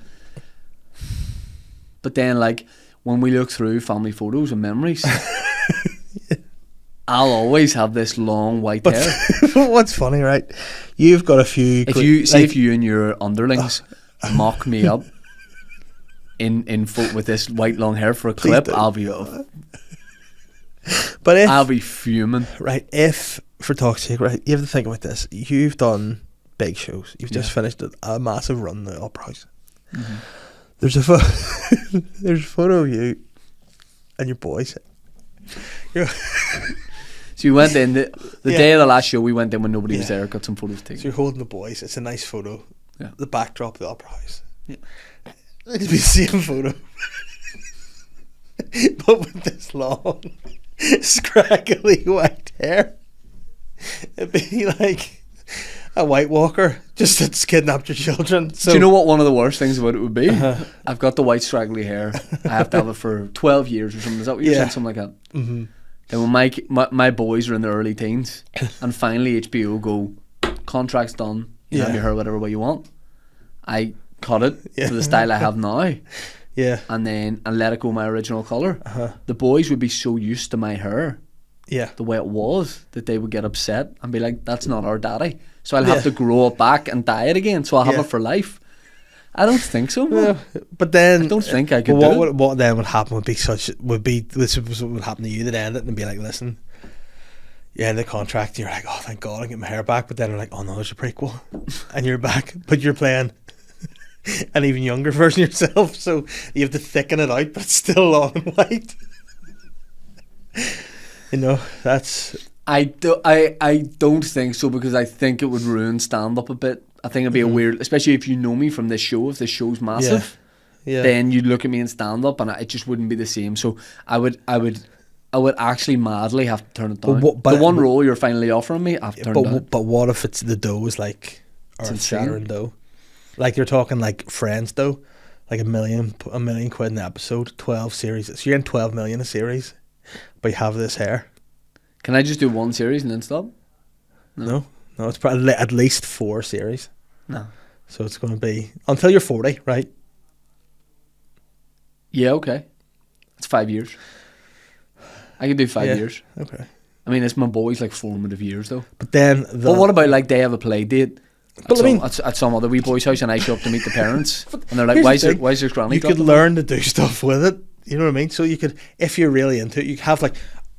But then, like, when we look through family photos and memories, I'll always have this long white hair. What's funny, right? You've got a few. If you and your underlings mock me up with this white long hair for a clip, I'll be I'll be fuming. Right, if for talk's sake, right, you have to think about this. You've done big shows. You've just finished a massive run at the Opera House. Mm-hmm. There's a photo of you and your boys. So you went in the day of the last show. We went in when nobody was there. Got some photos taken. So you're holding the boys. It's a nice photo. Yeah. The backdrop of the Opera House. Yeah. It'd be the same photo, but with this long, scraggly white hair. It'd be like a White Walker just that's kidnapped your children. So do you know what one of the worst things about it would be? I've got the white straggly hair. I have to have it for 12 years or something. Is that what you're saying? Something like that. Mm-hmm. Then when my boys are in their early teens and finally HBO go, contract's done, you have your hair whatever way you want, I cut it to the style I have now. Yeah. And let it go my original colour. The boys would be so used to my hair, the way it was, that they would get upset and be like, that's not our daddy. So I'll have to grow it back and dye it again, so I'll have it for life. I don't think so, man. But then I don't think I could do it. What then would happen this would happen to you, that end it and be like, listen, you end the contract, you're like, oh thank God I get my hair back, but then they're like, oh no, there's a prequel and you're back, but you're playing an even younger version of yourself, so you have to thicken it out, but it's still long and white. You know, that's... I don't think so, because I think it would ruin stand-up a bit. I think it'd be a weird, especially if you know me from this show, if this show's massive, then you'd look at me in stand-up and it just wouldn't be the same. So I would actually madly have to turn it down. The one role you're finally offering me, I've turned down. But what if the dough is like earth-shattering dough? Like you're talking like Friends dough? like a million quid an episode, 12 series. So you're in 12 million a series, but you have this hair. Can I just do one series and then stop? No, it's probably at least 4 series. No. So it's going to be until you're 40, right? Yeah, okay. It's 5 years. I can do 5 years. Okay. I mean, it's my boys' like formative years though. But then, But what about like they have a play date? But I mean, at some other wee boy's house, and I show up to meet the parents, and they're like, here's the "Why's thing. your granny?" You could learn to do stuff with it. You know what I mean? So you could, if you're really into it, you could have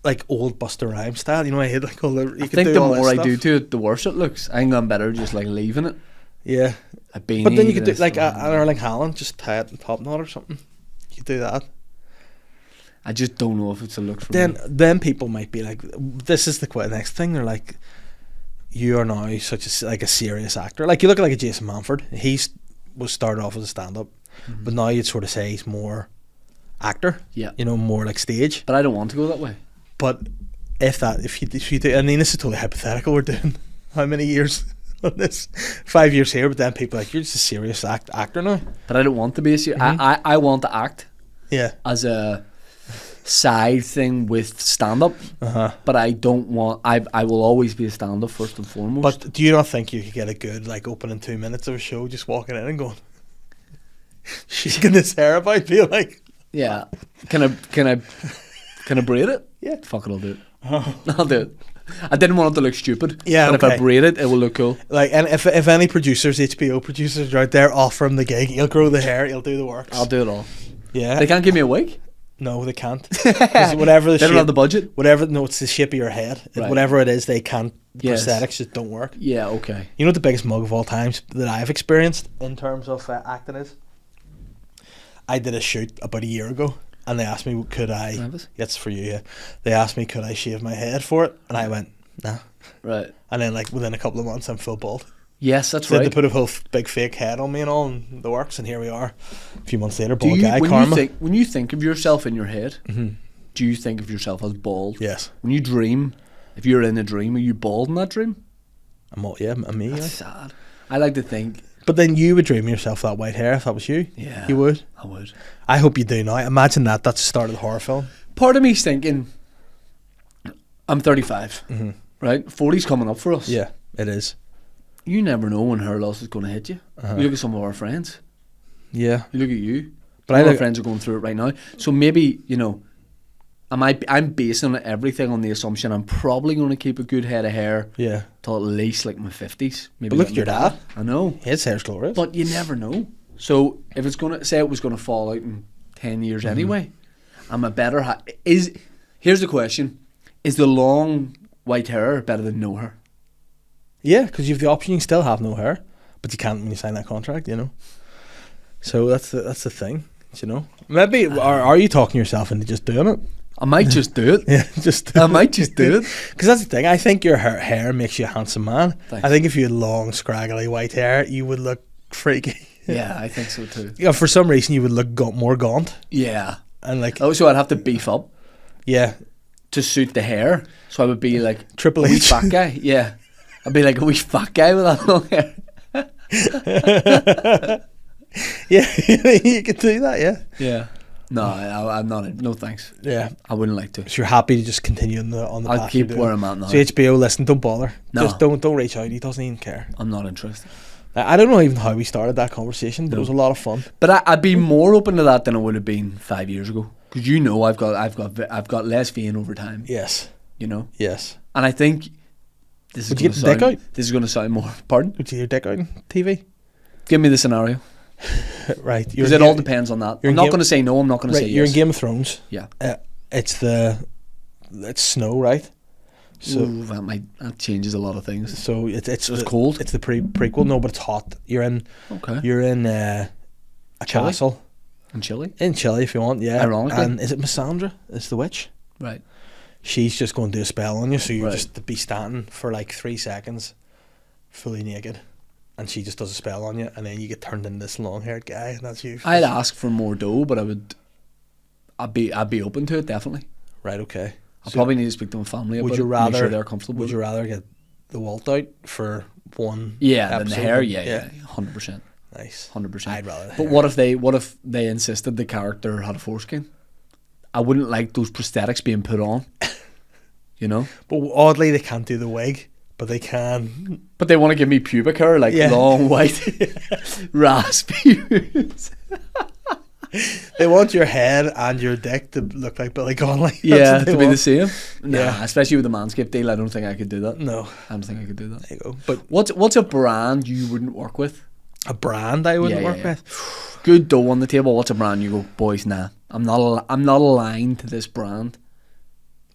like old Buster Rhymes style. You know, I hate like all the. I think the more I do to it, the worse it looks. I think I'm better just like leaving it. Yeah. A beanie. But then you could do like an Erling Haaland, just tie it in top knot or something. You could do that. I just don't know if it's a look for me. Then people might be like, this is the next thing. They're like, you are now such a serious actor. Like you look at like a Jason Manford. Was started off as a stand-up, but now you'd sort of say he's more actor. Yeah. You know, more like stage. But I don't want to go that way. But if you do, I mean, this is totally hypothetical. We're doing how many years on this? 5 years here, but then people are like, you're just a serious actor now. But I don't want to be a serious. I want to act. Yeah. As a side thing with stand-up, but I don't want. I will always be a stand-up first and foremost. But do you not think you could get a good like opening 2 minutes of a show just walking in and going, shaking his hair about, being like, yeah, can I braid it? Yeah, fuck it, I'll do it. I'll do it. I didn't want it to look stupid. Yeah, but if I braid it, it will look cool. Like, and if any producers, HBO producers are out there, offer him the gig. He'll grow the hair. He'll do the works. I'll do it all. Yeah, they can't give me a wig. No, they can't. 'Cause whatever the they shape, don't have the budget. Whatever, no, it's the shape of your head. Right. Whatever it is, they can't. Yes. Prosthetics just don't work. Yeah, okay. You know what the biggest mug of all times that I've experienced in terms of acting is? I did a shoot about a year ago, and they asked me, could I? Nervous? It's for you. Yeah. They asked me, could I shave my head for it, and I went, nah. Right. And then, like within a couple of months, I'm full bald. Yes, that's So right. they put a whole big fake head on me and all, and the works, and here we are. A few months later, Do bald you, guy, when karma. when you think of yourself in your head, do you think of yourself as bald? Yes. When you dream, if you're in a dream, are you bald in that dream? I'm me. That's Yeah. sad. I like to think. But then you would dream yourself that white hair if that was you. Yeah, You would. I would. I hope you do now. Imagine that's the start of the horror film. Part of me's thinking, I'm 35, right? 40's coming up for us. Yeah, it is. You never know when hair loss is going to hit you. You look at some of our friends. Yeah. You look at you. But All our friends are going through it right now. So maybe, you know, I'm basing everything on the assumption I'm probably going to keep a good head of hair Yeah. till at least like my 50s. Maybe But look like at your my dad. I know. His hair's glorious. But you never know. So if it's going to, say it was going to fall out in 10 years anyway, I'm a better, here's the question. Is the long white hair better than no hair? Yeah, because you have the option. You can still have no hair, but you can't when you sign that contract, you know. So that's the thing, you know. Maybe are you talking yourself into just doing it? I might just do it. Yeah, just. I might just do it. Because that's the thing. I think your hair makes you a handsome man. Thanks. I think if you had long, scraggly white hair, you would look freaky. Yeah, I think so too. Yeah, for some reason you would look more gaunt Yeah. and like Also, I'd have to beef up yeah, to suit the hair. So I would be like Triple a wee H. fat guy. Yeah. I'd be like a wee fat guy with that long hair. yeah, you could do that. Yeah, Yeah. No, I'm not. No thanks. yeah. I wouldn't like to. So you're happy to just continue on the I'll path keep you're doing. where I'm at now. So HBO, listen, don't bother. No. Just don't reach out. He doesn't even care. I'm not interested. I don't know even how we started that conversation, but it was a lot of fun. But I'd be more open to that than I would have been 5 years ago. Because you know I've got less vein over time. Yes, You know, yes. and I think this is Would you going to get the dick sound. out? This is going to sound more. Pardon? Would you your dick out on TV? Give me the scenario. Right. Because it all depends on that. you're I'm in not Game- going to say no. I'm not going to Right, say you're yes. in Game of Thrones. Yeah. It's snow, right? So Ooh, that changes a lot of things. so it's cold? It's the prequel. No, but it's hot. You're in a Chile? castle In Chile? in Chile if you want. Yeah. Ironically. And is it Missandra? It's the witch. Right. She's just going to do a spell on you, so you're Right. just to be standing for like 3 seconds, fully naked, and she just does a spell on you, and then you get turned into this long-haired guy, and that's you. I'd ask for more dough, but I'd be open to it, definitely. Right. Okay. I So probably need to speak to my family about would you it, rather make sure they're comfortable Would with you it. rather get the walt out for one? Yeah, than the episode? hair, yeah, 100%. Nice. 100%. I'd rather. But what if they insisted the character had a foreskin? I wouldn't like those prosthetics being put on. You know? But oddly, they can't do the wig, but they can. But they want to give me pubic hair, like long, white, raspy. They want your head and your dick to look like Billy Connolly. Yeah, to be the same. Nah, especially with the Manscaped deal, I don't think I could do that. No. I don't think I could do that. There you go. But what's a brand you wouldn't work with? a brand I wouldn't work with? Good dough on the table. What's a brand you go, boys, nah, I'm not aligned to this brand.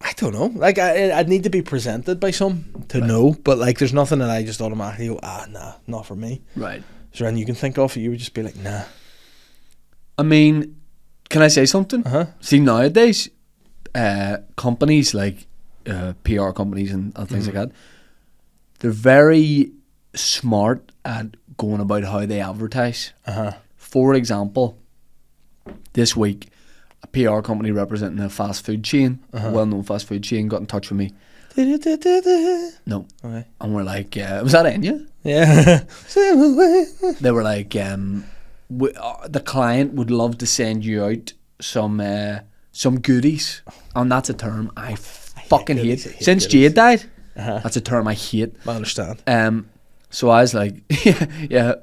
I don't know. Like, I'd need to be presented by some to know, but like, there's nothing that I just automatically go, nah, not for me. Right. Is there anything you can think of that you would just be like, nah? I mean, can I say something? See, nowadays, companies like PR companies and things like that, they're very smart at going about how they advertise. For example, this week, a PR company representing a fast food chain, a well-known fast food chain, got in touch with me. No. Okay. And we're like, was that Enya? Yeah. They were like, the client would love to send you out some goodies. And that's a term I fucking hate. Since Jade died, that's a term I hate. I understand. So I was like, yeah,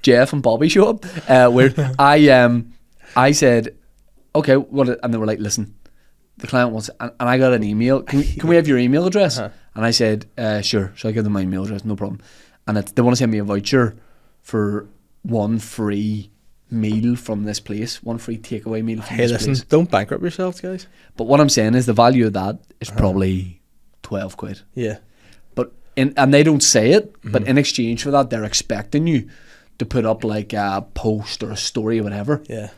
Jeff and Bobby show up. Where I said, okay, and they were like, listen, the client wants, and I got an email. Can we have your email address? And I said, sure. So I gave them my email address, no problem. And they want to send me a voucher for one free meal from this place, one free takeaway meal from this place. Don't bankrupt yourselves, guys. But what I'm saying is the value of that is probably 12 quid. Yeah. And they don't say it, but in exchange for that, they're expecting you to put up like a post or a story or whatever. Yeah.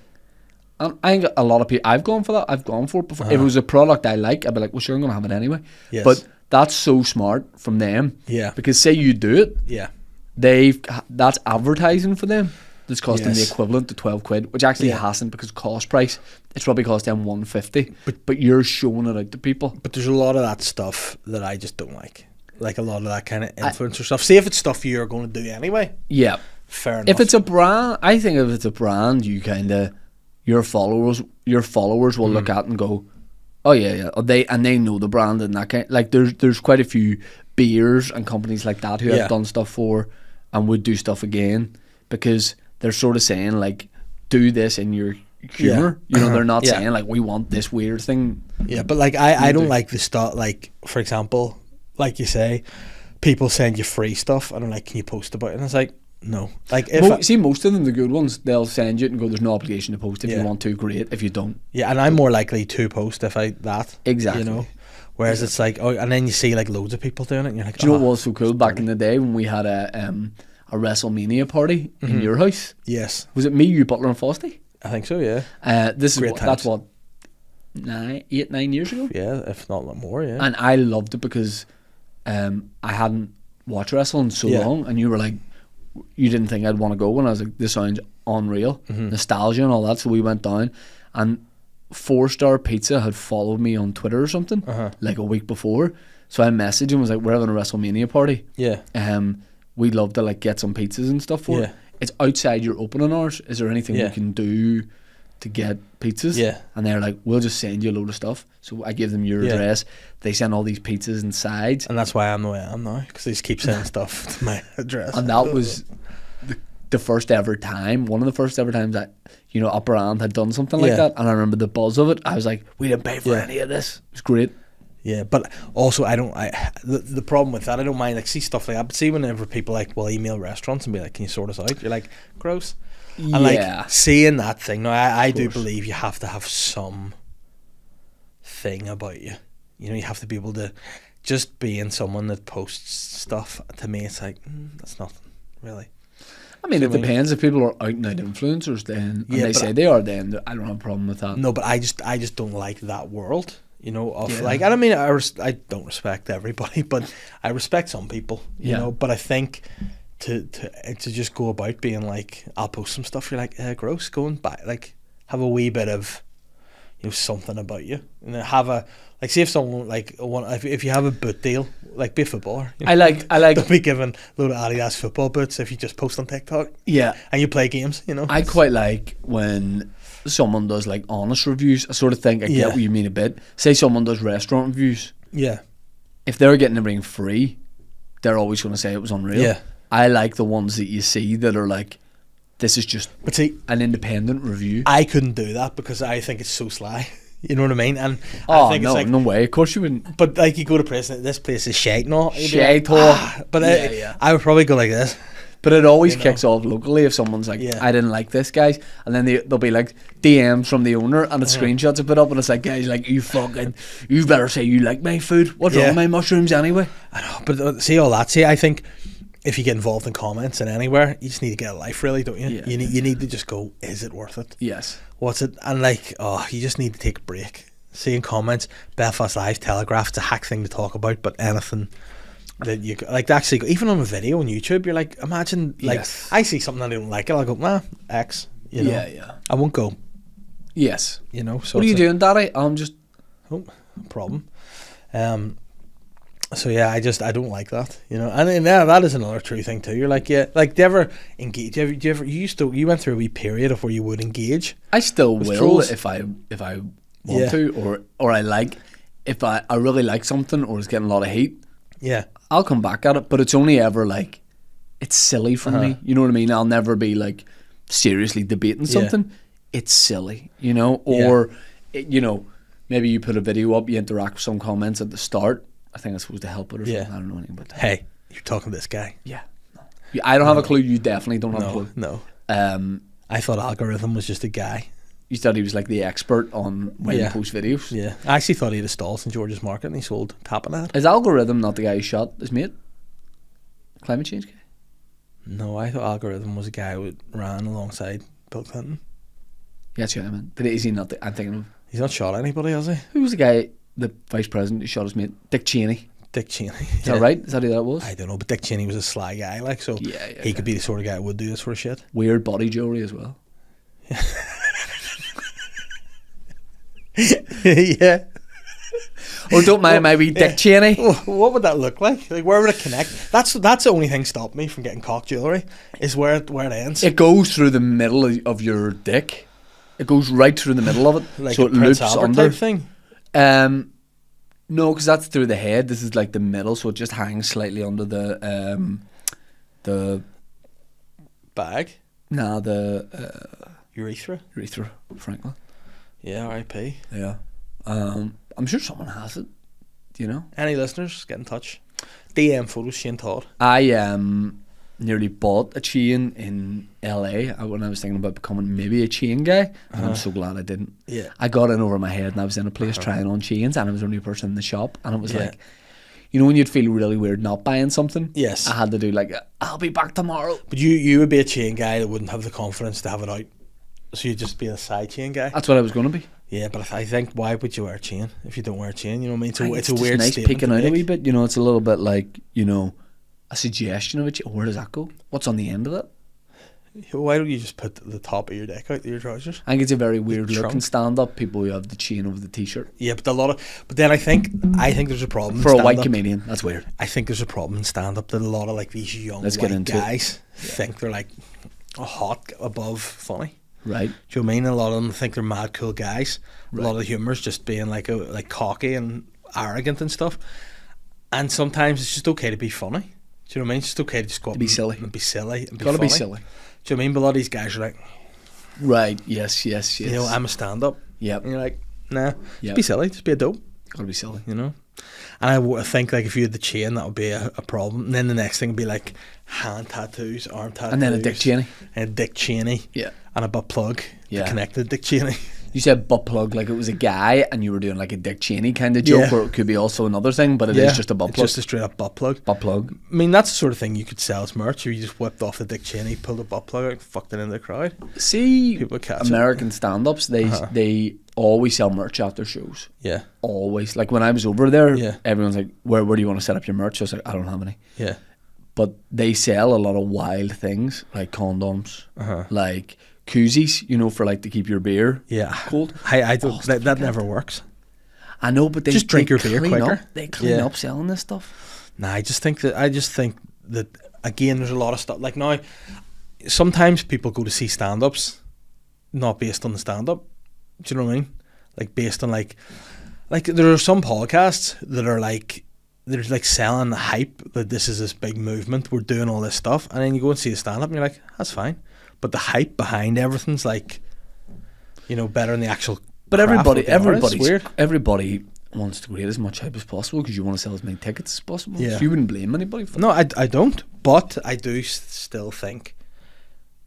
And I think a lot of people, I've gone for that. I've gone for it before. If it was a product I like, I'd be like, well, sure, I'm going to have it anyway. Yes. But that's so smart from them. Yeah. Because say you do it, Yeah. that's advertising for them. That's cost them the Yes. equivalent to 12 quid, which actually hasn't, because cost price, it's probably cost them 150. But you're showing it out to people. But there's a lot of that stuff that I just don't like. Like a lot of that kind of influencer stuff. See if it's stuff you're going to do anyway. Yeah. Fair enough. If it's a brand, I think if it's a brand, you kind of, your followers will look at and go, oh yeah, they know the brand and that kind. Like there's quite a few beers and companies like that who have done stuff for and would do stuff again, because they're sort of saying like, do this in your humor. You know, they're not saying like, we want this weird thing. Yeah, but like I don't like the stuff. Like, for example, like you say, people send you free stuff and I'm like, can you post about it? And it's like, no. Like, if most of them, the good ones, they'll send you it and go, there's no obligation to post. If you want to, great. If you don't, and I'm more likely to post if I exactly. You know, whereas it's like, oh, and then you see like loads of people doing it and you're like, do you know what was so cool back in the day when we had a WrestleMania party in your house? Yes. Was it me, you, Butler and Fosty? I think so, yeah. That's what 9 years ago. Yeah, if not more, yeah. And I loved it because I hadn't watched wrestling so long, and you were like, you didn't think I'd want to go, and I was like, this sounds unreal, nostalgia and all that. So we went down, and 4-Star Pizza had followed me on Twitter or something like a week before. So I messaged him, was like, we're having a WrestleMania party. Yeah. We'd love to like get some pizzas and stuff for it. It's outside your opening hours. Is there anything we can do to get pizzas? Yeah. And they're like, we'll just send you a load of stuff. So I give them your address. They send all these pizzas and sides. And that's why I'm the way I am now, because they just keep sending stuff to my address. And that was the first ever time, one of the first ever times that, you know, a brand had done something like that. And I remember the buzz of it. I was like, we didn't pay for any of this. It was great. Yeah, but also the problem with that, I don't mind like see stuff like that, but see whenever people like will email restaurants and be like, can you sort us out? You're like, gross. And like seeing that thing, now I do believe you have to have some thing about you. You know, you have to be able to, just being someone that posts stuff, to me it's like, that's nothing, really. I mean, it depends. If people are out and out influencers, then and they say they are, then I don't have a problem with that. No, but I just don't like that world. You know, of like, I don't mean I don't respect everybody, but I respect some people. You know, but I think to just go about being like, I'll post some stuff. You're like, gross. Go and buy, like, have a wee bit of, something about you, and have a like. See if someone if you have a boot deal, like be a footballer. I like. Don't be given a load of Adidas football boots if you just post on TikTok. Yeah, and you play games. I quite like when someone does like honest reviews. I sort of think I get what you mean a bit. Say someone does restaurant reviews. Yeah, if they're getting everything free, they're always going to say it was unreal. Yeah, I like the ones that you see that are like, this is just an independent review. I couldn't do that because I think it's so sly. You know what I mean? And I think no, it's like, no way. Of course you wouldn't. But like you go to prison, this place is shite and all. Shite. But I would probably go like this. But it always kicks off locally if someone's like, I didn't like this, guys. And then they'll be like DMs from the owner and the screenshots are put up and it's like, guys, like, you better say you like my food. What's wrong with my mushrooms anyway? I know, but see all that. See, I think if you get involved in comments and anywhere, you just need to get a life, really, don't you? Yeah. You need to just go, is it worth it? Yes. What's it? And like, you just need to take a break. Seeing comments, Belfast Live, Telegraph, it's a hack thing to talk about, but anything that you like, actually, even on a video on YouTube, you're like, imagine, like, I see something I don't like it, I'll go, X, you know. Yeah. I won't go. Yes. You know. So what are you doing, Daddy? I'm just. Oh, no problem. So yeah, I don't like that, you know. And then that is another true thing too. You're like, do you ever engage? You went through a wee period of where you would engage. I still will trolls? if I want to, or I like, if I really like something or it's getting a lot of heat. Yeah, I'll come back at it, but it's only ever like, it's silly for me. You know what I mean? I'll never be like seriously debating something. It's silly, you know. Or you know, maybe you put a video up, you interact with some comments at the start. I think that's supposed to help it or something. I don't know anything about that. Hey, you're talking to this guy. Yeah. No. I don't have a clue. You definitely don't have a clue. No. I thought Algorithm was just a guy. You thought he was like the expert on when to post videos? Yeah. I actually thought he had a stall in George's Market and he sold tapenade. Is Algorithm not the guy who shot his mate? Climate change guy? No, I thought Algorithm was a guy who ran alongside Bill Clinton. Yeah, that's what I meant. But is he not I'm thinking of... He's not shot anybody, has he? Who was the guy, the vice president who shot his mate? Dick Cheney. Dick Cheney. Is that right? Is that who that was? I don't know, but Dick Cheney was a sly guy, like, so he could be the sort of guy who would do this sort of shit. Weird body jewellery as well. Yeah. Or don't mind my wee Dick Cheney. What would that look like? Like, where would it connect? That's the only thing stopped me from getting cock jewellery, is where it ends. It goes through the middle of your dick. It goes right through the middle of it. Like so a it Prince loops Albert under. type thing? No, because that's through the head. This is like the middle, so it just hangs slightly under the bag. Nah, the urethra, Franklin. Yeah, R.I.P. Yeah. I'm sure someone has it. Do you know? Any listeners, get in touch. DM photos, Shane Todd. I nearly bought a chain in LA when I was thinking about becoming maybe a chain guy, and I'm so glad I didn't. Yeah. I got in over my head and I was in a place trying on chains and I was the only person in the shop and it was like, you know when you'd feel really weird not buying something? Yes. I had to do like, I'll be back tomorrow. But you would be a chain guy that wouldn't have the confidence to have it out. So you'd just be a side chain guy. That's what I was going to be. Yeah, but I think, why would you wear a chain if you don't wear a chain? You know what I mean? It's a just weird nice statement peeking to out make. a wee bit. You know, it's a little bit like, you know, a suggestion of it. Where does that go? What's on the end of it? Why don't you just put the top of your dick out of your trousers? I think it's a very weird trunk. look in stand-up. People who have the chain over the t-shirt. Yeah, but then I think there's a problem for in a white stand-up. comedian. That's weird. I think there's a problem in stand-up that a lot of like these young white guys think they're like hot above funny. Right. Do you know what I mean? A lot of them think they're mad cool guys. Right. A lot of the humour's just being like cocky and arrogant and stuff. And sometimes it's just okay to be funny. Do you know what I mean? It's just okay to just go up be silly. and be silly and be Gotta funny. be silly. Do you know what I mean? But a lot of these guys are like, right, yes. you know, I'm a stand-up. Yep. And you're like, nah, Yep. just be silly, just be a dope. Gotta be silly. You know? And I think like if you had the chain, that would be a problem. And then the next thing would be like hand tattoos, arm tattoos. And then a Dick Cheney. And a Dick Cheney. Yeah. And a butt plug. Yeah. Connected Dick Cheney. You said butt plug like it was a guy and you were doing like a Dick Cheney kind of joke, or it could be also another thing, but it is just a butt plug. It's just a straight up butt plug. Butt plug. I mean, that's the sort of thing you could sell as merch. If you just whipped off the Dick Cheney, pulled the butt plug out, fucked it into the crowd. See, people catch American stand-ups, they always sell merch after shows. Yeah. Always. Like when I was over there, Yeah. everyone's like, where do you want to set up your merch? I was like, I don't have any. Yeah. But they sell a lot of wild things like condoms, like koozies, you know, for like to keep your beer cold. I don't. That never works. I know, but they just drink your beer quicker. They clean up selling this stuff. Nah, I just think that again, there's a lot of stuff. Like now, sometimes people go to see stand-ups, not based on the stand-up. Do you know what I mean? Like based on like there are some podcasts that are like, they're like selling the hype that this is this big movement, we're doing all this stuff, and then you go and see a stand-up and you're like, that's fine. But the hype behind everything's like, you know, better than the actual. But everybody wants to create as much hype as possible because you want to sell as many tickets as possible. Yeah. So you wouldn't blame anybody for that. No, I don't. But I do still think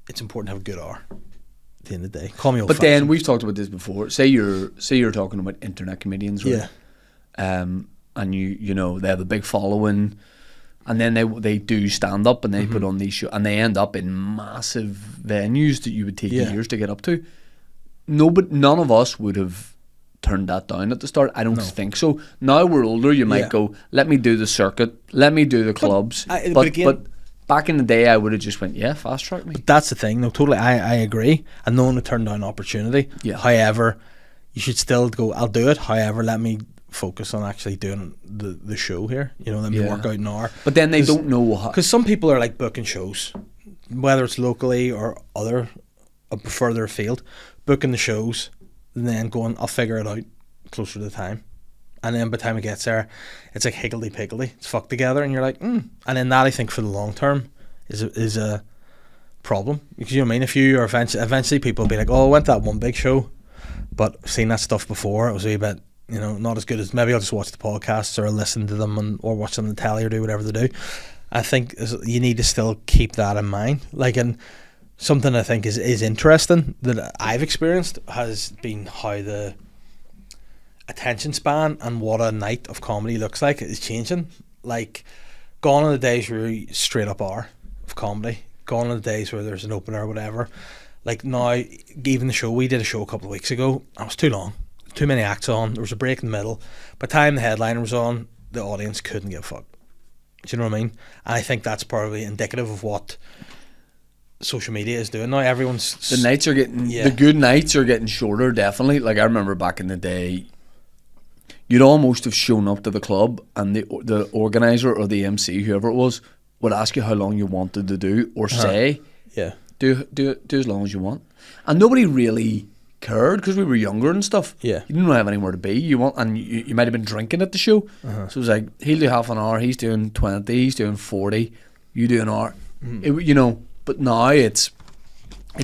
it's important to have a good hour at the end of the day. Call me old But fashioned. then we've talked about this before. Say you're talking about internet comedians, right? Yeah. And you know they have a big following, and then they do stand up and they put on these shows and they end up in massive venues that you would take years to get up to. None of us would have turned that down at the start. I don't think so. Now we're older, you might go, let me do the circuit, let me do the clubs. But back in the day, I would have just went, fast track me. But that's the thing. No, totally. I agree. And no one would turn down opportunity. Yeah. However, you should still go, I'll do it. However, let me focus on actually doing the show here. You know, let me work out an hour. But then they don't know how. Because some people are like booking shows, whether it's locally or further afield, booking the shows and then going, I'll figure it out closer to the time. And then by the time it gets there, it's like higgledy-piggledy. It's fucked together and you're like, And then that, I think, for the long term is a problem. Because, you know what I mean? If you are eventually people will be like, I went to that one big show, but I've seen that stuff before. It was a wee bit, you know, not as good as, maybe I'll just watch the podcasts or listen to them or watch them on the telly or do whatever they do. I think you need to still keep that in mind. Like, and something I think is interesting that I've experienced has been how the attention span and what a night of comedy looks like is changing. Like, gone are the days where you straight up hour of comedy. Gone are the days where there's an opener or whatever. Like now, even the show, we did a show a couple of weeks ago, and it was too long. Too many acts on. There was a break in the middle. By the time the headliner was on, the audience couldn't give a fuck. Do you know what I mean? And I think that's probably indicative of what social media is doing now. Everyone's... The nights are getting... The good nights are getting shorter, definitely. Like, I remember back in the day, you'd almost have shown up to the club and the organizer or the MC, whoever it was, would ask you how long you wanted to do or say, do as long as you want. And nobody really cared because we were younger and stuff. Yeah. You didn't have anywhere to be. You might have been drinking at the show. So it was like, he'll do half an hour, he's doing 20, he's doing 40, you do an hour. You know, but now it's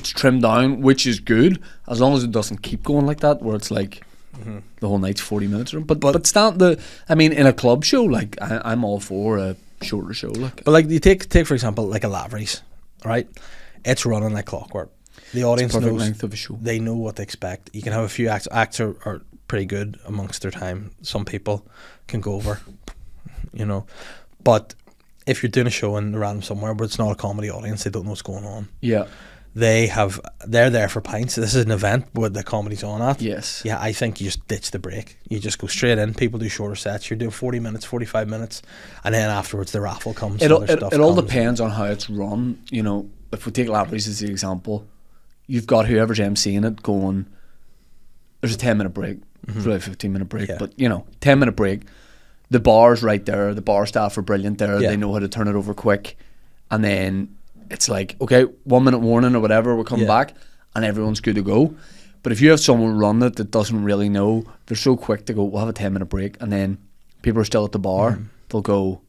trimmed down, which is good, as long as it doesn't keep going like that, where it's like the whole night's 40 minutes. But in a club show, like I'm all for a shorter show. Like, but like you take for example like a Lavery's, right? It's running like clockwork. The audience knows length of a show. They know what to expect. You can have a few acts. Acts are pretty good amongst their time. Some people can go over, you know, but if you're doing a show in random somewhere where it's not a comedy audience, they don't know what's going on. Yeah. They're there for pints. This is an event where the comedy's on at. Yes. Yeah, I think you just ditch the break. You just go straight in. People do shorter sets. You're doing 40 minutes, 45 minutes, and then afterwards the raffle comes. It all depends on how it's run. You know, if we take Lavery's as the example, you've got whoever's emceeing it going, there's a 10-minute break, really a 15-minute break, but you know, 10-minute break. The bar's right there. The bar staff are brilliant there. They know how to turn it over quick. And then it's like, okay, 1 minute warning or whatever, we're coming back, and everyone's good to go. But if you have someone run it that doesn't really know, they're so quick to go, we'll have a 10-minute break, and then people are still at the bar, they'll go,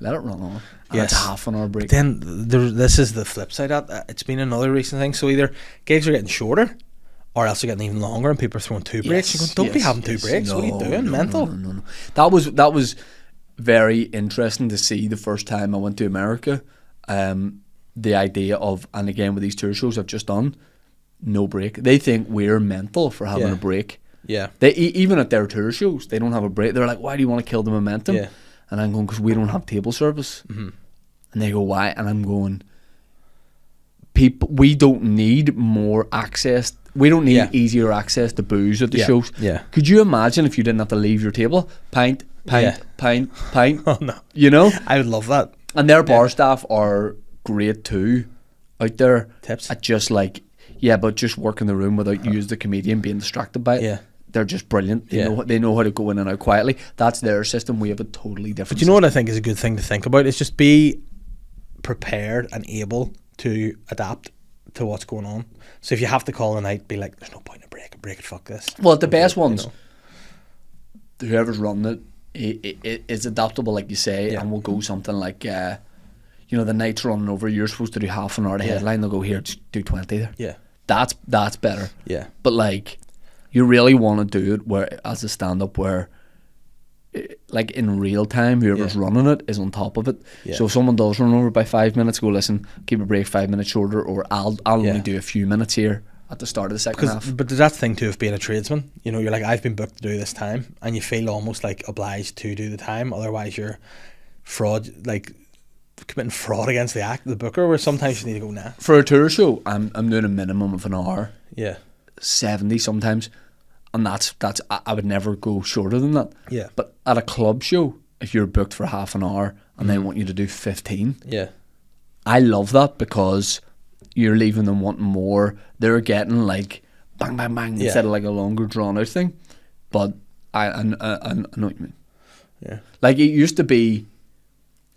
let it run on. And it's half an hour break. But then this is the flip side of that. It's been another recent thing. So either gigs are getting shorter, or else they're getting even longer, and people are throwing two breaks. You're going, don't be having two breaks. No, what are you doing? Mental. No. That was very interesting to see the first time I went to America. The idea of, and again with these tour shows I've just done, no break. They think we're mental for having a break. Yeah. They even at their tour shows, they don't have a break. They're like, why do you want to kill the momentum? Yeah. And I'm going, because we don't have table service. And they go, why? And I'm going, we don't need more access. We don't need easier access to booze at the shows. Yeah. Could you imagine if you didn't have to leave your table? Pint. Oh no. You know? I would love that. And their bar staff are great too out there. Tips. At just like, Yeah, but just work in the room without you as the comedian being distracted by it. Yeah. They're just brilliant. Yeah. They know how to go in and out quietly. That's their system. We have a totally different But you know what I think is a good thing to think about? Is just be prepared and able to adapt to what's going on. So if you have to call a night, be like, there's no point in break it, fuck this. Well, the best ones, you know. whoever's running it's adaptable, like you say, Yeah. and we'll go something like, you know, the night's running over, you're supposed to do half an hour to Yeah. headline, they'll go, here, just do 20 there. Yeah. That's better. Yeah. But like, you really want to do it where, as a stand-up, where like in real time, whoever's Yeah. running it is on top of it. Yeah. So if someone does run over by 5 minutes, go, listen, keep a break 5 minutes shorter, or I'll Yeah. only do a few minutes here at the start of the second half. But there's that thing too of being a tradesman. You know, you're like, I've been booked to do this time, and you feel almost like obliged to do the time. Otherwise, you're fraud, like committing fraud against the act, the booker. Where sometimes you need to go, nah. For a tour show, I'm doing a minimum of an hour, Yeah. 70 sometimes, and that's I would never go shorter than that. Yeah. But at a club show, if you're booked for half an hour and they want you to do 15, Yeah. I love that, because you're leaving them wanting more. They're getting like bang bang bang Yeah. instead of like a longer drawn out thing. But I know what you mean. Yeah. Like, it used to be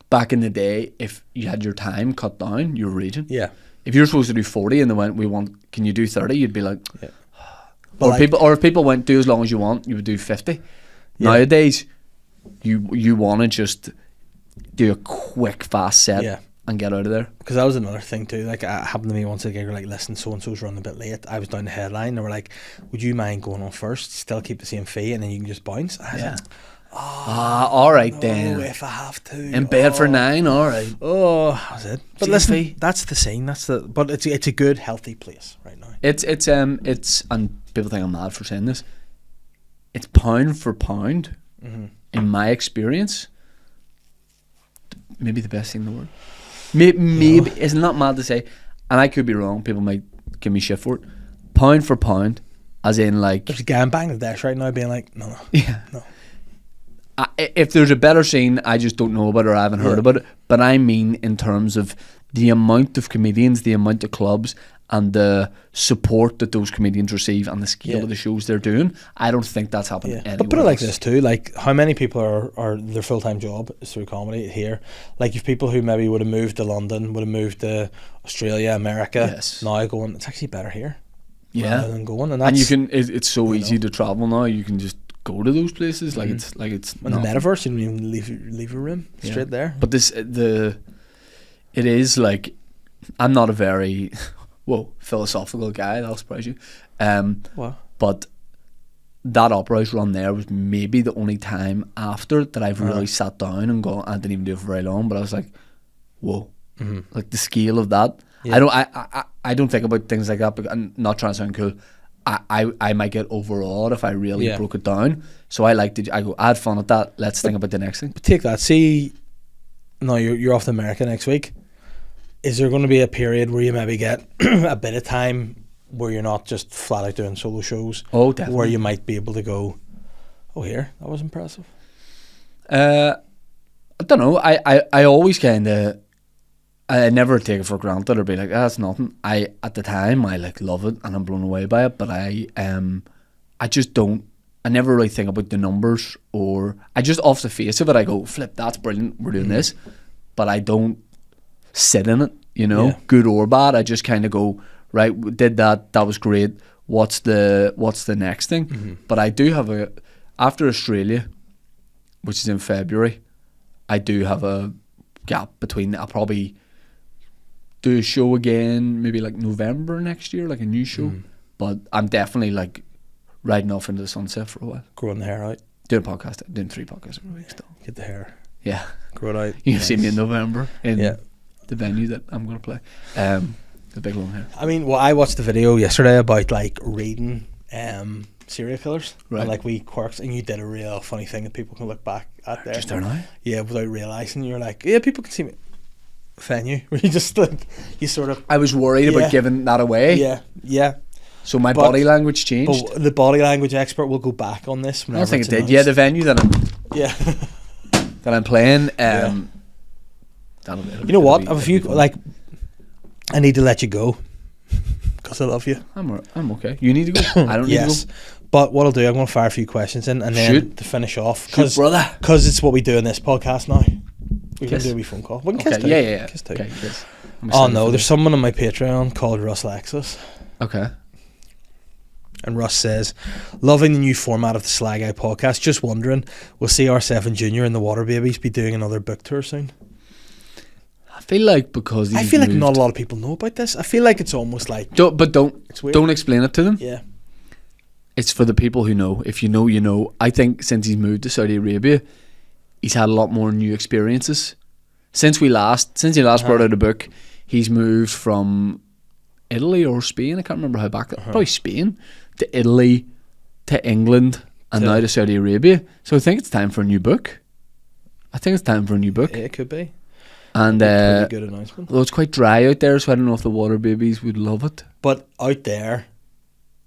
back in the day, if you had your time cut down, you were raging. Yeah. If you're supposed to do 40 and they went, can you do 30? You'd be like, Yeah. or But if people went, do as long as you want, you would do 50. Yeah. Nowadays, you want to just do a quick, fast set Yeah. and get out of there. Because that was another thing too. Like, it happened to me once. They were like, listen, so and so's running a bit late. I was down the headline. They were like, would you mind going on first? Still keep the same fee, and then you can just bounce. I was Yeah. like, All right oh, then. if I have to. In bed for 9, all right. Oh, that was it. But Same listen, fee. that's the scene. But it's a good, healthy place right now. It's and people think I'm mad for saying this. It's pound for pound, in my experience, maybe the best thing in the world. Maybe isn't that mad to say? And I could be wrong. People might give me shit for it. Pound for pound, as in like, There's a guy in Bangladesh right now being like, no. yeah. No. If there's a better scene, I just don't know about it or I haven't heard Yeah. about it. But I mean, in terms of the amount of comedians, the amount of clubs, and the support that those comedians receive, and the scale Yeah. of the shows they're doing, I don't think that's happening Yeah. anywhere But put it like else. this too, like how many people are their full-time job is through comedy here. Like, if people who maybe would have moved to London, would have moved to Australia, America, Yes. now going, it's actually better here. Yeah. Rather than going, and that's And you can, it's so you easy know. to travel now. You can just go to those places. Like it's in the not- metaverse, you don't even leave your room. Yeah. Straight there. But it is like, I'm not a very philosophical guy. That'll surprise you. Wow. But that opera house run there was maybe the only time after that I've really sat down and gone. I didn't even do it for very long, but I was like, whoa, like the scale of that. Yeah. I don't think about things like that. Because I'm not trying to sound cool. I might get overawed if I really Yeah. broke it down. So I had fun at that. Let's think about the next thing. But take that. See, no, you're off to America next week. Is there going to be a period where you maybe get a bit of time where you're not just flat out doing solo shows? Oh, definitely. Where you might be able to go, oh, here, that was impressive. I don't know. I always kind of, I never take it for granted or be like, that's nothing. At the time I like love it and I'm blown away by it, but I just don't. I never really think about the numbers, or I just off the face of it I go, flip, that's brilliant, we're doing this, but I don't sit in it, Yeah. good or bad. I just kind of go, right, we did that was great. What's the next thing? But I do have after Australia, which is in February, I do have a gap between. I'll probably do a show again, maybe like November next year, like a new show. But I'm definitely like riding off into the sunset for a while. Growing the hair out. Doing a podcast, doing 3 podcasts every week still. Get the hair. Yeah, Grow it out. you see me in November in Yeah. the venue that I'm going to play. The big long hair. I mean, well, I watched the video yesterday about like reading serial killers Right. and like wee quirks, and you did a real funny thing that people can look back at there. Just there now. Yeah, without realising. You're like, yeah, people can see me. Venue. Where you just like, you sort of, I was worried Yeah. about giving that away. yeah. So my But- body language changed. But the body language expert will go back on this. I don't think it whenever did. it's Yeah, the announced. venue Yeah. that I'm playing. Yeah. that'll be- You know what? it'll If be you fun. like, I need to let you go because I love you. I'm okay. You need to go. I don't need Yes. to go. But what I'll do, I'm going to fire a few questions in, and then Shoot. to finish off, Shoot, brother. because it's what we do in this podcast now. We can Kiss. do a wee phone call. We can Okay. kiss too. Yeah. Kiss too. Okay. Kiss. I'm Oh excited no, for there's this. someone on my Patreon called Russ Lexus, Okay. and Russ says, "Loving the new format of the Sly Guy podcast. Just wondering, will CR7 Junior and the Water Babies be doing another book tour soon?" I feel like because I feel like not a lot of people know about this. I feel like it's almost like Don't it's weird. don't explain it to them. Yeah. It's for the people who know. If you know, you know. I think since he's moved to Saudi Arabia, he's had a lot more new experiences. Since he last brought out a book, he's moved from Italy or Spain. I can't remember how back. Probably Spain to Italy to England and now to Saudi Arabia. So I think it's time for a new book. It could be. And Pretty good announcement. although it's quite dry out there, so I don't know if the Water Babies would love it. But out there,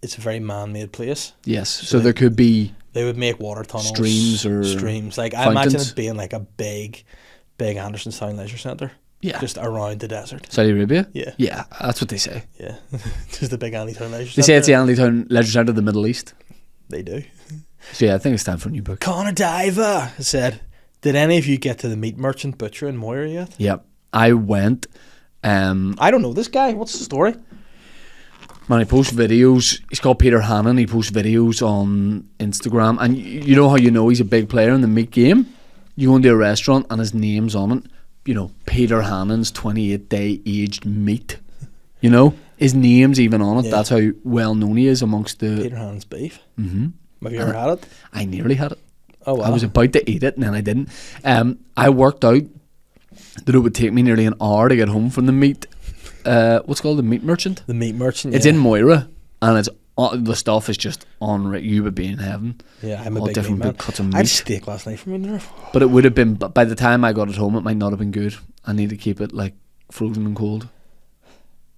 it's a very man-made place. Yes, so there could be They would make water tunnels, Streams. Like I imagine fountains. it being like a big Andersonstown leisure centre. Yeah. Just around the desert. Saudi Arabia. Yeah. Yeah, that's what they say. Yeah. Just a big Andersonstown leisure centre. They say it's the only town leisure centre of the Middle East. They do. So yeah, I think it's time for a new book. Connor Diver said, "Did any of you get to the meat merchant butcher in Moira yet?" Yeah, I went. I don't know this guy. What's the story? Man, he posts videos. He's called Peter Hannon. He posts videos on Instagram, and you know how you know he's a big player in the meat game. You go into a restaurant and his name's on it. You know, Peter Hannon's 28-day aged meat. You know, his name's even on it. Yeah. That's how well known he is amongst the. Peter Han's beef. Mm-hmm. Have you ever had it? I nearly had it. Oh wow. I was about to eat it and then I didn't. I worked out that it would take me nearly an hour to get home from the meat. What's it called, the meat merchant? The meat merchant. It's yeah. in Moira, and it's the stuff is just on. You would be in heaven. Yeah, I'm a all big different meat man. big cuts of I had meat. steak last night from dinner. But it would have been. By the time I got it home, it might not have been good. I need to keep it like frozen and cold.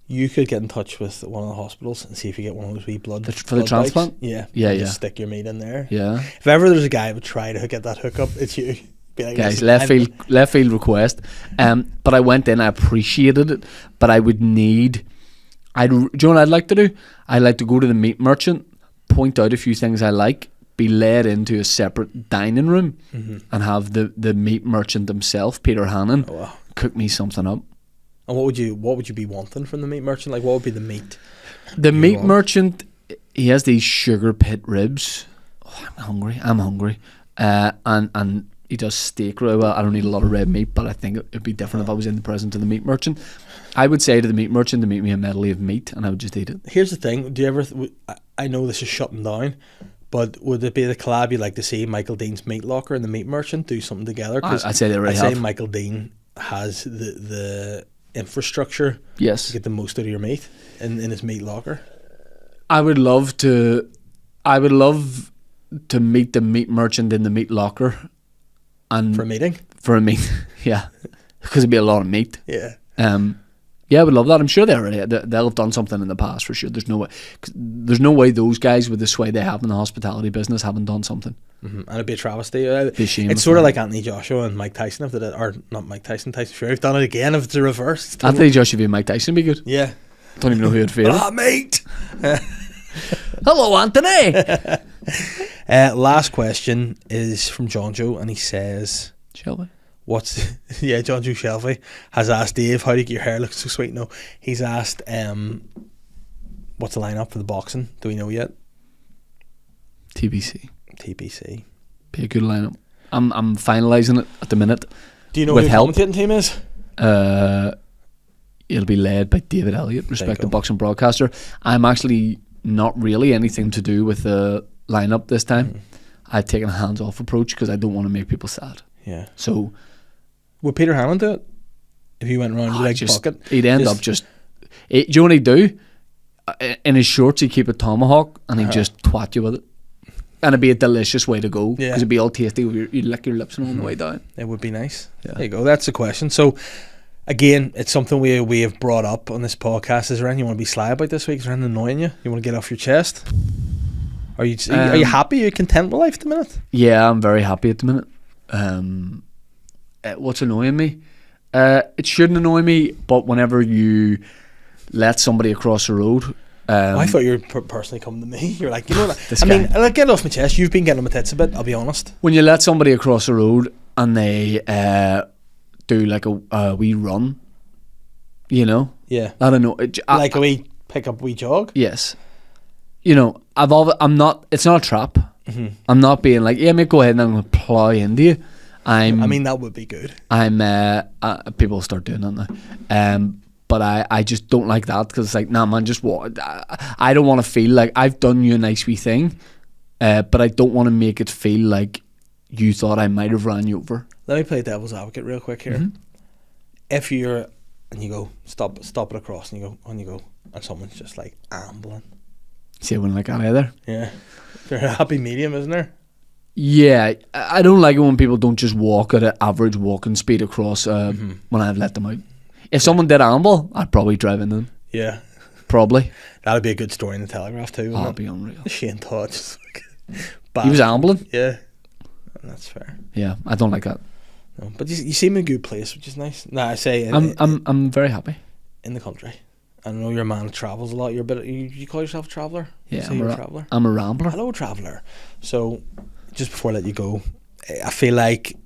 You could get in touch with one of the hospitals and see if you get one of those wee blood For the blood transplant? bikes. Yeah, Yeah, and yeah. Just stick your meat in there. Yeah, If ever there's a guy who would try to get that hookup, it's you. Be like, guys, "Listen, left field request. But I went in. I appreciated it. But I would need. Do you know what I'd like to do? I'd like to go to the meat merchant, point out a few things I like, be led into a separate dining room, and have the meat merchant himself, Peter Hannon, Oh, wow. cook me something up. And what would you be wanting from the meat merchant? Like, what would be the meat? The meat want? merchant, he has these sugar pit ribs. Oh, I'm hungry. And he does steak really well. I don't need a lot of red meat, but I think it'd be different if I was in the presence of the meat merchant. I would say to the meat merchant to make me a medley of meat, and I would just eat it. Here's the thing: do you ever? I know this is shutting down, but would it be the collab you'd like to see Michael Dean's Meat Locker and the Meat Merchant do something together? 'Cause I'd say they already I'd say have. Michael Dean has the infrastructure to Yes. get the most out of your meat in his meat locker. I would love to meet the meat merchant in the meat locker, and For a meeting? for a meat, yeah, because it'd be a lot of meat. Yeah. Yeah, I would love that. I'm sure they'll have done something in the past for sure. There's no way those guys with the sway they have in the hospitality business haven't done something. Mm-hmm. And it'd be a travesty. Be a shame It's if sort of not. like Anthony Joshua and Mike Tyson have done it, or not Mike Tyson Fury have done it again. If it's a reverse, it's Anthony Joshua and Mike Tyson would be good. yeah. Don't even know who would favour. Mate. Hello, Anthony. Last question is from John Joe, and he says, Shall we? John Joe Shelby has asked Dave, how do you get your hair look so sweet? No, he's asked, what's the lineup for the boxing? Do we know yet? TBC. TBC. Be a good lineup. I'm finalising it at the minute. Do you know With who the help. commentating team is? It'll be led by David Elliott, respected go. boxing broadcaster. I'm actually not really anything to do with the lineup this time. I've taken a hands-off approach because I don't want to make people sad. Yeah. So Would Peter Hannon do it? If he went around with a big just, bucket? he'd end up just... do you know what he'd do? In his shorts, he'd keep a tomahawk and he'd just twat you with it. And it'd be a delicious way to go because Yeah. it'd be all tasty. You'd lick your lips on the way down. It would be nice. Yeah. There you go. That's the question. So, again, it's something we have brought up on this podcast. Is there anything you want to be sly about this week? Is there anything annoying you? You want to get off your chest? Are you happy? Are you content with life at the minute? Yeah, I'm very happy at the minute. What's annoying me? It shouldn't annoy me, but whenever you let somebody across the road I thought you were personally coming to me. You're like, you know what? This I guy. mean, like, get it off my chest. You've been getting on my tits a bit, I'll be honest. When you let somebody across the road and they do like a wee run, you know? Yeah. I don't know. Like a wee pick up, wee jog? Yes. You know, I'm not, it's not a trap. Mm-hmm. I'm not being like, yeah, mate, go ahead and I'm going to plow into you. I mean, that would be good. People will start doing that now. But I just don't like that because it's like, nah, man, just walk. I don't want to feel like I've done you a nice wee thing, but I don't want to make it feel like you thought I might have ran you over. Let me play devil's advocate real quick here. Mm-hmm. If you're, and you go, stop it across, and you go, and someone's just like ambling. See, I wouldn't like that either. Yeah. There's a happy medium, isn't there? Yeah, I don't like it when people don't just walk at an average walking speed across when I've let them out. If someone did amble, I'd probably drive into them. Yeah. Probably. That'd be a good story in the Telegraph too, wouldn't That'd it? be unreal. Shane Todd just He was ambling? Yeah. That's fair. Yeah, I don't like that. No, but you seem in a good place, which is nice. Nah, I say I'm very happy. in the country. I know you're a man that travels a lot. You're a bit. You call yourself a traveller? Yeah, You're a traveller. I'm a rambler. Hello, traveller. So, just before I let you go, I feel like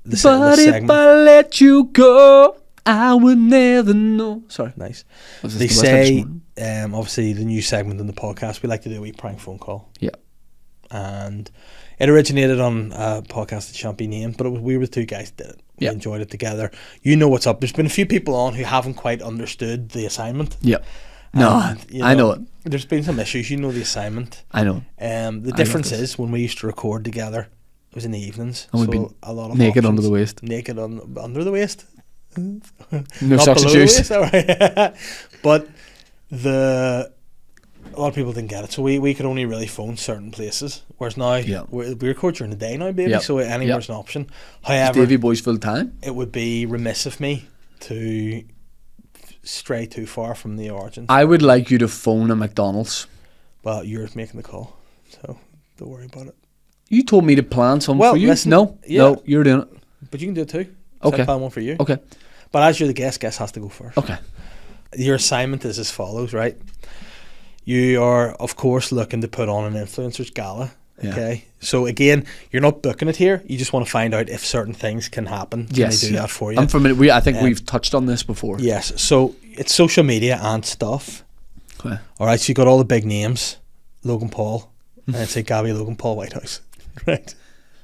the But if segment. I let you go, I would never know. Sorry. Nice. Was this They the West End say, morning? obviously, the new segment in the podcast, we like to do a wee prank phone call. Yeah. And it originated on a podcast that shan't be named, but we were the two guys that did it. We Yeah. enjoyed it together. You know what's up. There's been a few people on who haven't quite understood the assignment. Yeah. No, And, you I know it. There's been some issues. You know the assignment. I know. The I difference got this. is when we used to record together, it was in the evenings. And we'd so be a lot of naked under options. the waist. Naked under the waist. No Not socks and below the shoes. waist, all right. But a lot of people didn't get it, so we could only really phone certain places. Whereas now we record during the day now, baby. Yep. So anywhere's an option. Is However, Davy Boy's full time? it would be remiss of me to stray too far from the origins. I would like you to phone a McDonald's. Well, you're making the call, so don't worry about it. You told me to plan something Well, for you. listen, No, you're doing it. But you can do it too. Okay. I plan one for you. Okay. But as you're the guest has to go first. Okay. Your assignment is as follows, right? You are, of course, looking to put on an influencer's gala. Yeah. Okay. So again, you're not booking it here. You just want to find out if certain things can happen. Can Yes. they do that for you? I'm familiar. I think we've touched on this before. Yes. So it's social media and stuff. Okay. All right. So you got all the big names, Logan Paul, and say Gabby Logan Paul Whitehouse, right?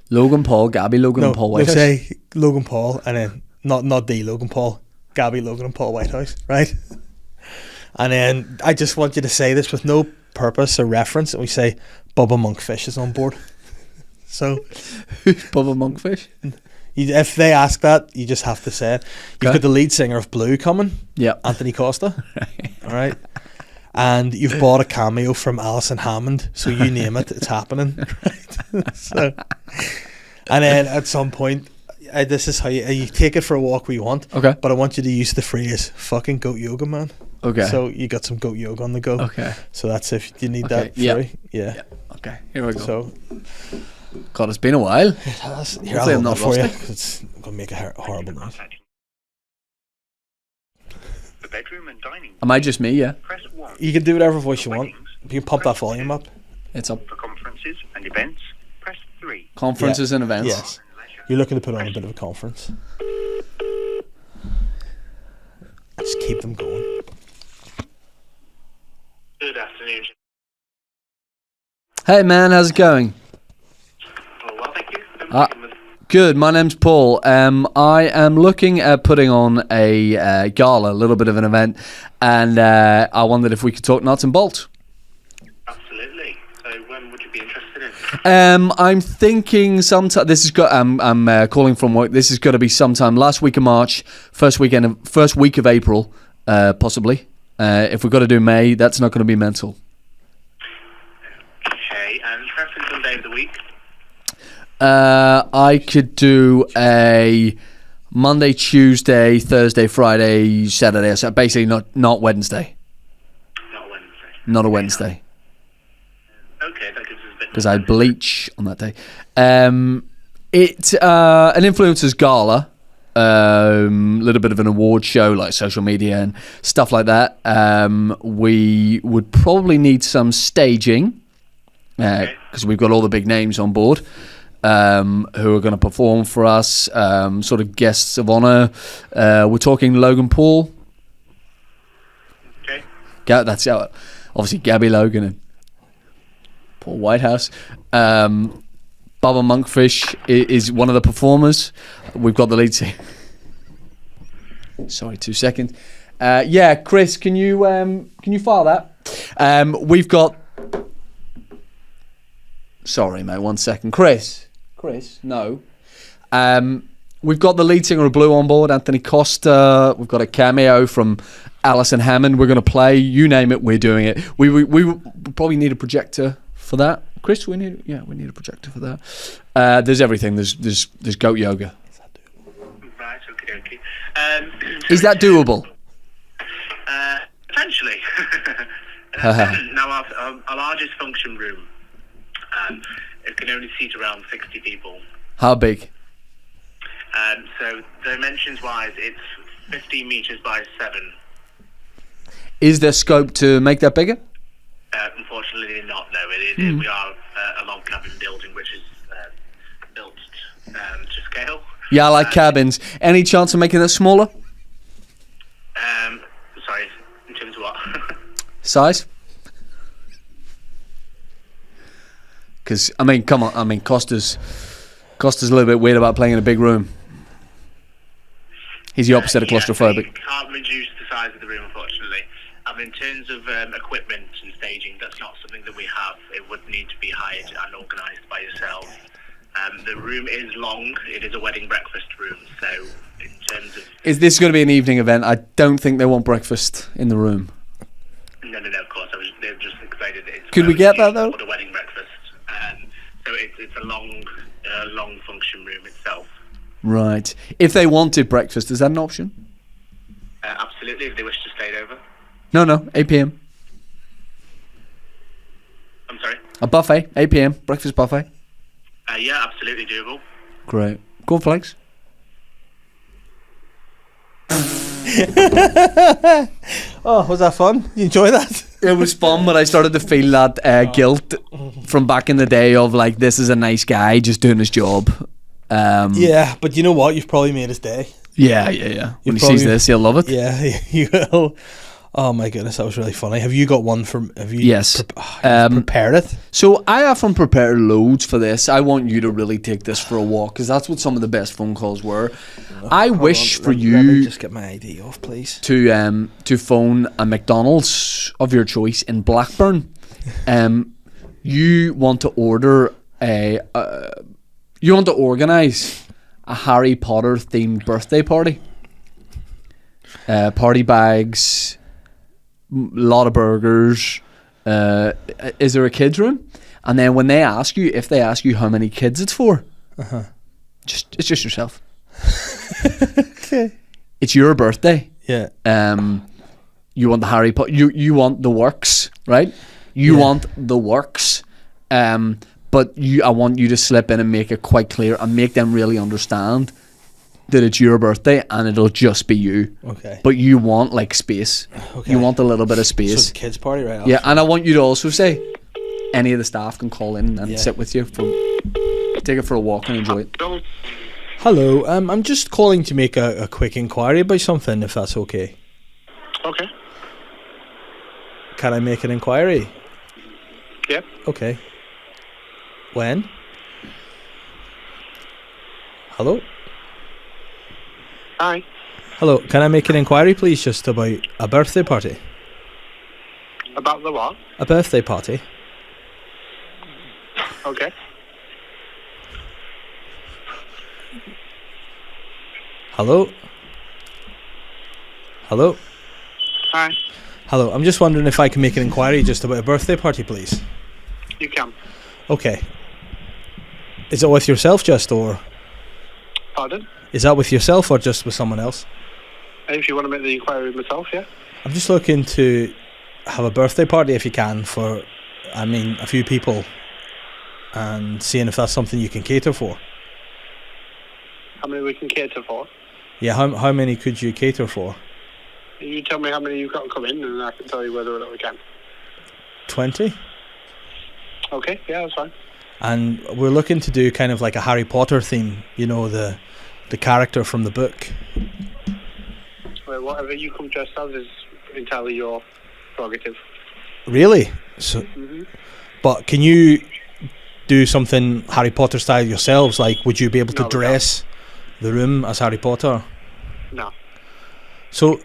Logan Paul, Gabby Logan and Paul Whitehouse. say Logan Paul and then not the Logan Paul, Gabby Logan and Paul Whitehouse, right? And then I just want you to say this with no purpose or reference, and we say Bubba Monkfish is on board. So Bubba Monkfish. if they ask that, you just have to say it. You've Okay. got the lead singer of Blue coming, Yeah. Anthony Costa. All right. And you've bought a cameo from Alison Hammond, so you name it, it's happening. Right? So, and then at some point, this is how you take it for a walk where you want. Okay. But I want you to use the phrase "fucking goat yoga, man." Okay. So you got some goat yoga on the go. Okay. So that's if you need Okay, that yeah. free. Yeah. Okay. Here we go. So God, it's been a while. it has. Here, Hopefully I'll hold I'm not that for you. rusty. 'Cause it's gonna make a horrible noise. The bedroom and dining. Am I just me? Yeah. Press 1 You can do whatever voice you want. You can pump that volume up. It's up. for conferences and events. Press 3. Conferences and events. Yes. You're looking to put on a bit of a conference. Just keep them going. Good afternoon. Hey man, how's it going? Oh, well, thank you. Good. My name's Paul. I am looking at putting on a gala, a little bit of an event, and I wondered if we could talk nuts and bolts. Absolutely. So when would you be interested in? I'm thinking sometime. This is got. I'm calling from work. This is going to be sometime last week of March, first week of April, possibly. If we've got to do May, that's not going to be mental. Okay, and preference on day of the week? I could do a Monday, Tuesday, Thursday, Friday, Saturday. So basically, not Wednesday. Not Wednesday. Not a Wednesday. Okay, that gives us a bit. Because I bleach on that day. It's an influencers gala, little bit of an award show, like social media and stuff like that. We would probably need some staging because we've got all the big names on board who are going to perform for us, sort of guests of honour. We're talking Logan Paul. Okay. That's obviously Gabby Logan and Paul Whitehouse. Bubba Monkfish is one of the performers. We've got the lead singer. Sorry, 2 seconds. Yeah, Chris, can you file that? We've got. Sorry, mate. 1 second, Chris, no. We've got the lead singer of Blue on board, Anthony Costa. We've got a cameo from Alison Hammond. We're going to play. You name it, we're doing it. We probably need a projector for that. Chris, we need a projector for that. There's everything. There's goat yoga. Right, okay. Is that doable? Potentially. Now, our largest function room, it can only seat around 60 people. How big? So dimensions-wise, it's 15 meters by 7. Is there scope to make that bigger? Unfortunately not, no. We are a log cabin building which is built to scale. Yeah, I like cabins. Any chance of making it smaller? Sorry, in terms of what? Size? Because, I mean, come on. I mean, Costa's a little bit weird about playing in a big room. He's the opposite of claustrophobic. We can't reduce the size of the room, unfortunately. In terms of equipment and staging, that's not something that we have. It would need to be hired and organised by yourselves. The room is long. It is a wedding breakfast room. So, in terms of... Is this going to be an evening event? I don't think they want breakfast in the room. No, of course. They're just excited. Could we get that, though? For the wedding breakfast. So it's a long function room itself. Right. If they wanted breakfast, is that an option? Absolutely, if they wish to stay over. No, 8 p.m. I'm sorry? A buffet, 8 p.m, breakfast buffet. Yeah, absolutely doable. Great. Cornflakes? Oh, was that fun? You enjoy that? It was fun, but I started to feel that guilt from back in the day of like, this is a nice guy just doing his job. Yeah, but you know what? You've probably made his day. Yeah. When he sees this, he'll love it. Yeah, you will. Oh my goodness, that was really funny. Have you got one from? Have you? Yes. Prepared it. So I often prepare loads for this. I want you to really take this for a walk because that's what some of the best phone calls were. I wish for you. Let me just get my ID off, please. To phone a McDonald's of your choice in Blackburn. You want to order you want to organise a Harry Potter themed birthday party. Party bags. Lot of burgers. Is there a kids room? And then when they ask you, if they ask you how many kids it's for, it's just yourself. Okay. It's your birthday. Yeah. You want the Harry Potter. You want the works, right? You want the works. But I want you to slip in and make it quite clear and make them really understand that it's your birthday and it'll just be you. Okay. But you want like space. Okay. You want a little bit of space. So it's a kids' party, right? Yeah, and I want you to also say any of the staff can call in and sit with you take it for a walk and enjoy it. Hello, I'm just calling to make a quick inquiry about something, if that's okay. Okay. Can I make an inquiry? Yep. Okay. When? Hello? Hi. Hello, can I make an inquiry, please, just about a birthday party? About the what? A birthday party. Okay. Hello? Hello? Hi. Hello, I'm just wondering if I can make an inquiry just about a birthday party, please. You can. Okay. Is it with yourself just, or? Pardon? Is that with yourself or just with someone else? If you want to make the inquiry with myself, yeah. I'm just looking to have a birthday party, if you can, for, a few people, and seeing if that's something you can cater for. How many we can cater for? Yeah, how many could you cater for? You tell me how many you've got coming, and I can tell you whether or not we can. 20. Okay, yeah, that's fine. And we're looking to do kind of like a Harry Potter theme, you know, the character from the book. Well, whatever you come dressed as is entirely your prerogative. Really? So, but can you do something Harry Potter style yourselves? Like, would you be able to No, we dress the room as Harry Potter? No. So,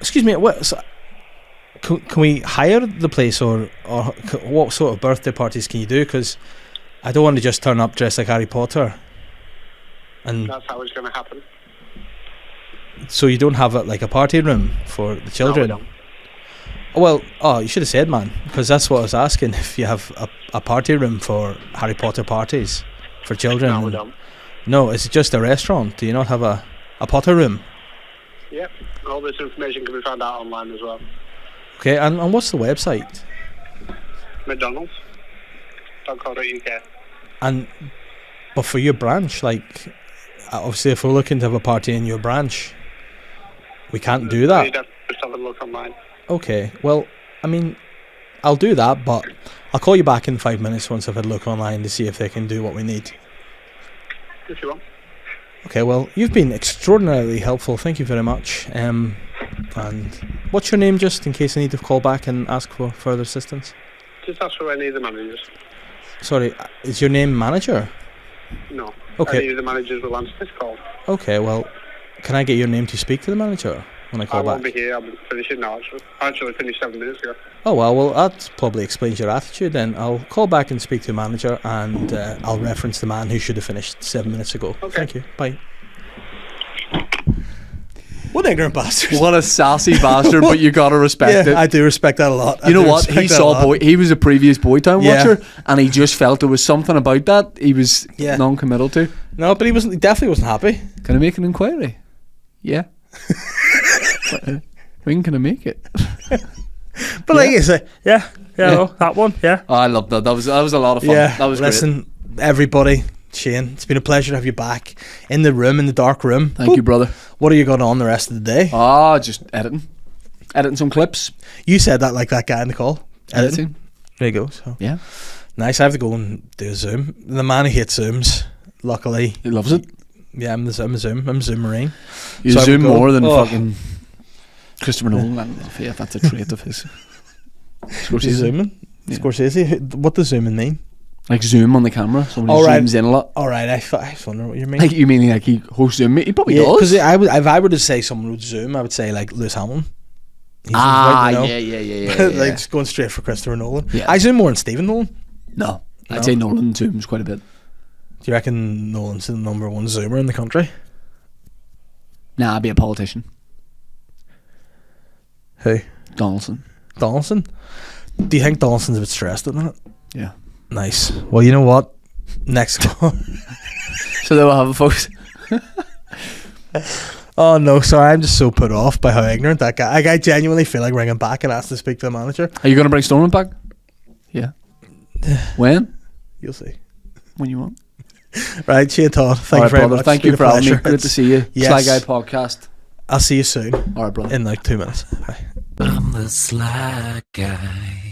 excuse me, can we hire the place, or what sort of birthday parties can you do? Because I don't want to just turn up dressed like Harry Potter. And That's how it's going to happen. so you don't have like a party room for the children? No, we don't. Well, you should have said, man, because that's what I was asking. If you have a party room for Harry Potter parties for children. No, we don't. No, is it just a restaurant? Do you not have a Potter room? Yep. All this information can be found out online as well. Okay, and what's the website? McDonald's.co.uk. But for your branch, like, obviously if we're looking to have a party in your branch, we can't do that. You'd have to just have a look online. Okay, well, I mean, I'll do that, but I'll call you back in 5 minutes once I've had a look online to see if they can do what we need. If you want. Okay, well, you've been extraordinarily helpful. Thank you very much. And what's your name, just in case I need to call back and ask for further assistance? Just ask for any of the managers. Sorry, is your name manager? No. Okay. Any of the managers will answer this call. Okay, well, can I get your name to speak to the manager when I call I back? won't be here. I'll be finishing now, actually. I actually finished 7 minutes ago. Oh, well, that probably explains your attitude then. I'll call back and speak to the manager, and I'll reference the man who should have finished 7 minutes ago. Okay. Thank you. Bye. What ignorant bastard. What a sassy bastard, but you gotta respect it. I do respect that a lot. You know what? He was a previous Boytown watcher, and he just felt there was something about that he was non-committal to. No, but he definitely wasn't happy. Can I make an inquiry? Yeah. When can I make it? But like you say, no, that one, Oh, I loved that. That was a lot of fun. Yeah, That was listen, great. everybody, Shane, it's been a pleasure to have you back in the room, in the dark room. Thank you, brother. What are you going on the rest of the day? Just editing some clips. You said that like that guy in the call. Editing. There you go. So Yeah. nice. I have to go and do a Zoom. The man who hates Zooms, luckily, He loves it. yeah, I'm Zoom Marine. You So I zoom would go, more than oh. fucking Christopher Nolan. Yeah, that's a trait of his. He's zooming. Yeah. Scorsese. What does zooming mean? Like zoom on the camera. Somebody All right. zooms in a lot. All right, I was wondering what you mean. Like you mean like he hosts zoom? He probably does. Because if I were to say someone would zoom, I would say like Lewis Hamilton. He's right, you know? yeah. Like just going straight for Christopher Nolan. Yeah. I zoom more on Stephen Nolan. No, I'd No? say Nolan zooms quite a bit. Do you reckon Nolan's the number one zoomer in the country? Nah, I'd be a politician. Who? Donaldson. Donaldson? Do you think Donaldson's a bit stressed at the minute? Yeah. Nice. Well, you know what? Next call. So there we'll have it, folks. Oh no, sorry, I'm just so put off by how ignorant that guy. I genuinely feel like ringing back and asking to speak to the manager. Are you going to bring Stormont back? Yeah. When? You'll see. When you want. Right, Shane Todd, thank you very brother. much. Thank It's you been for a having me. pleasure. Good to see you. Yes. Sly Guy Podcast. I'll see you soon All right, brother. in like 2 minutes. Bye. I'm the sly guy.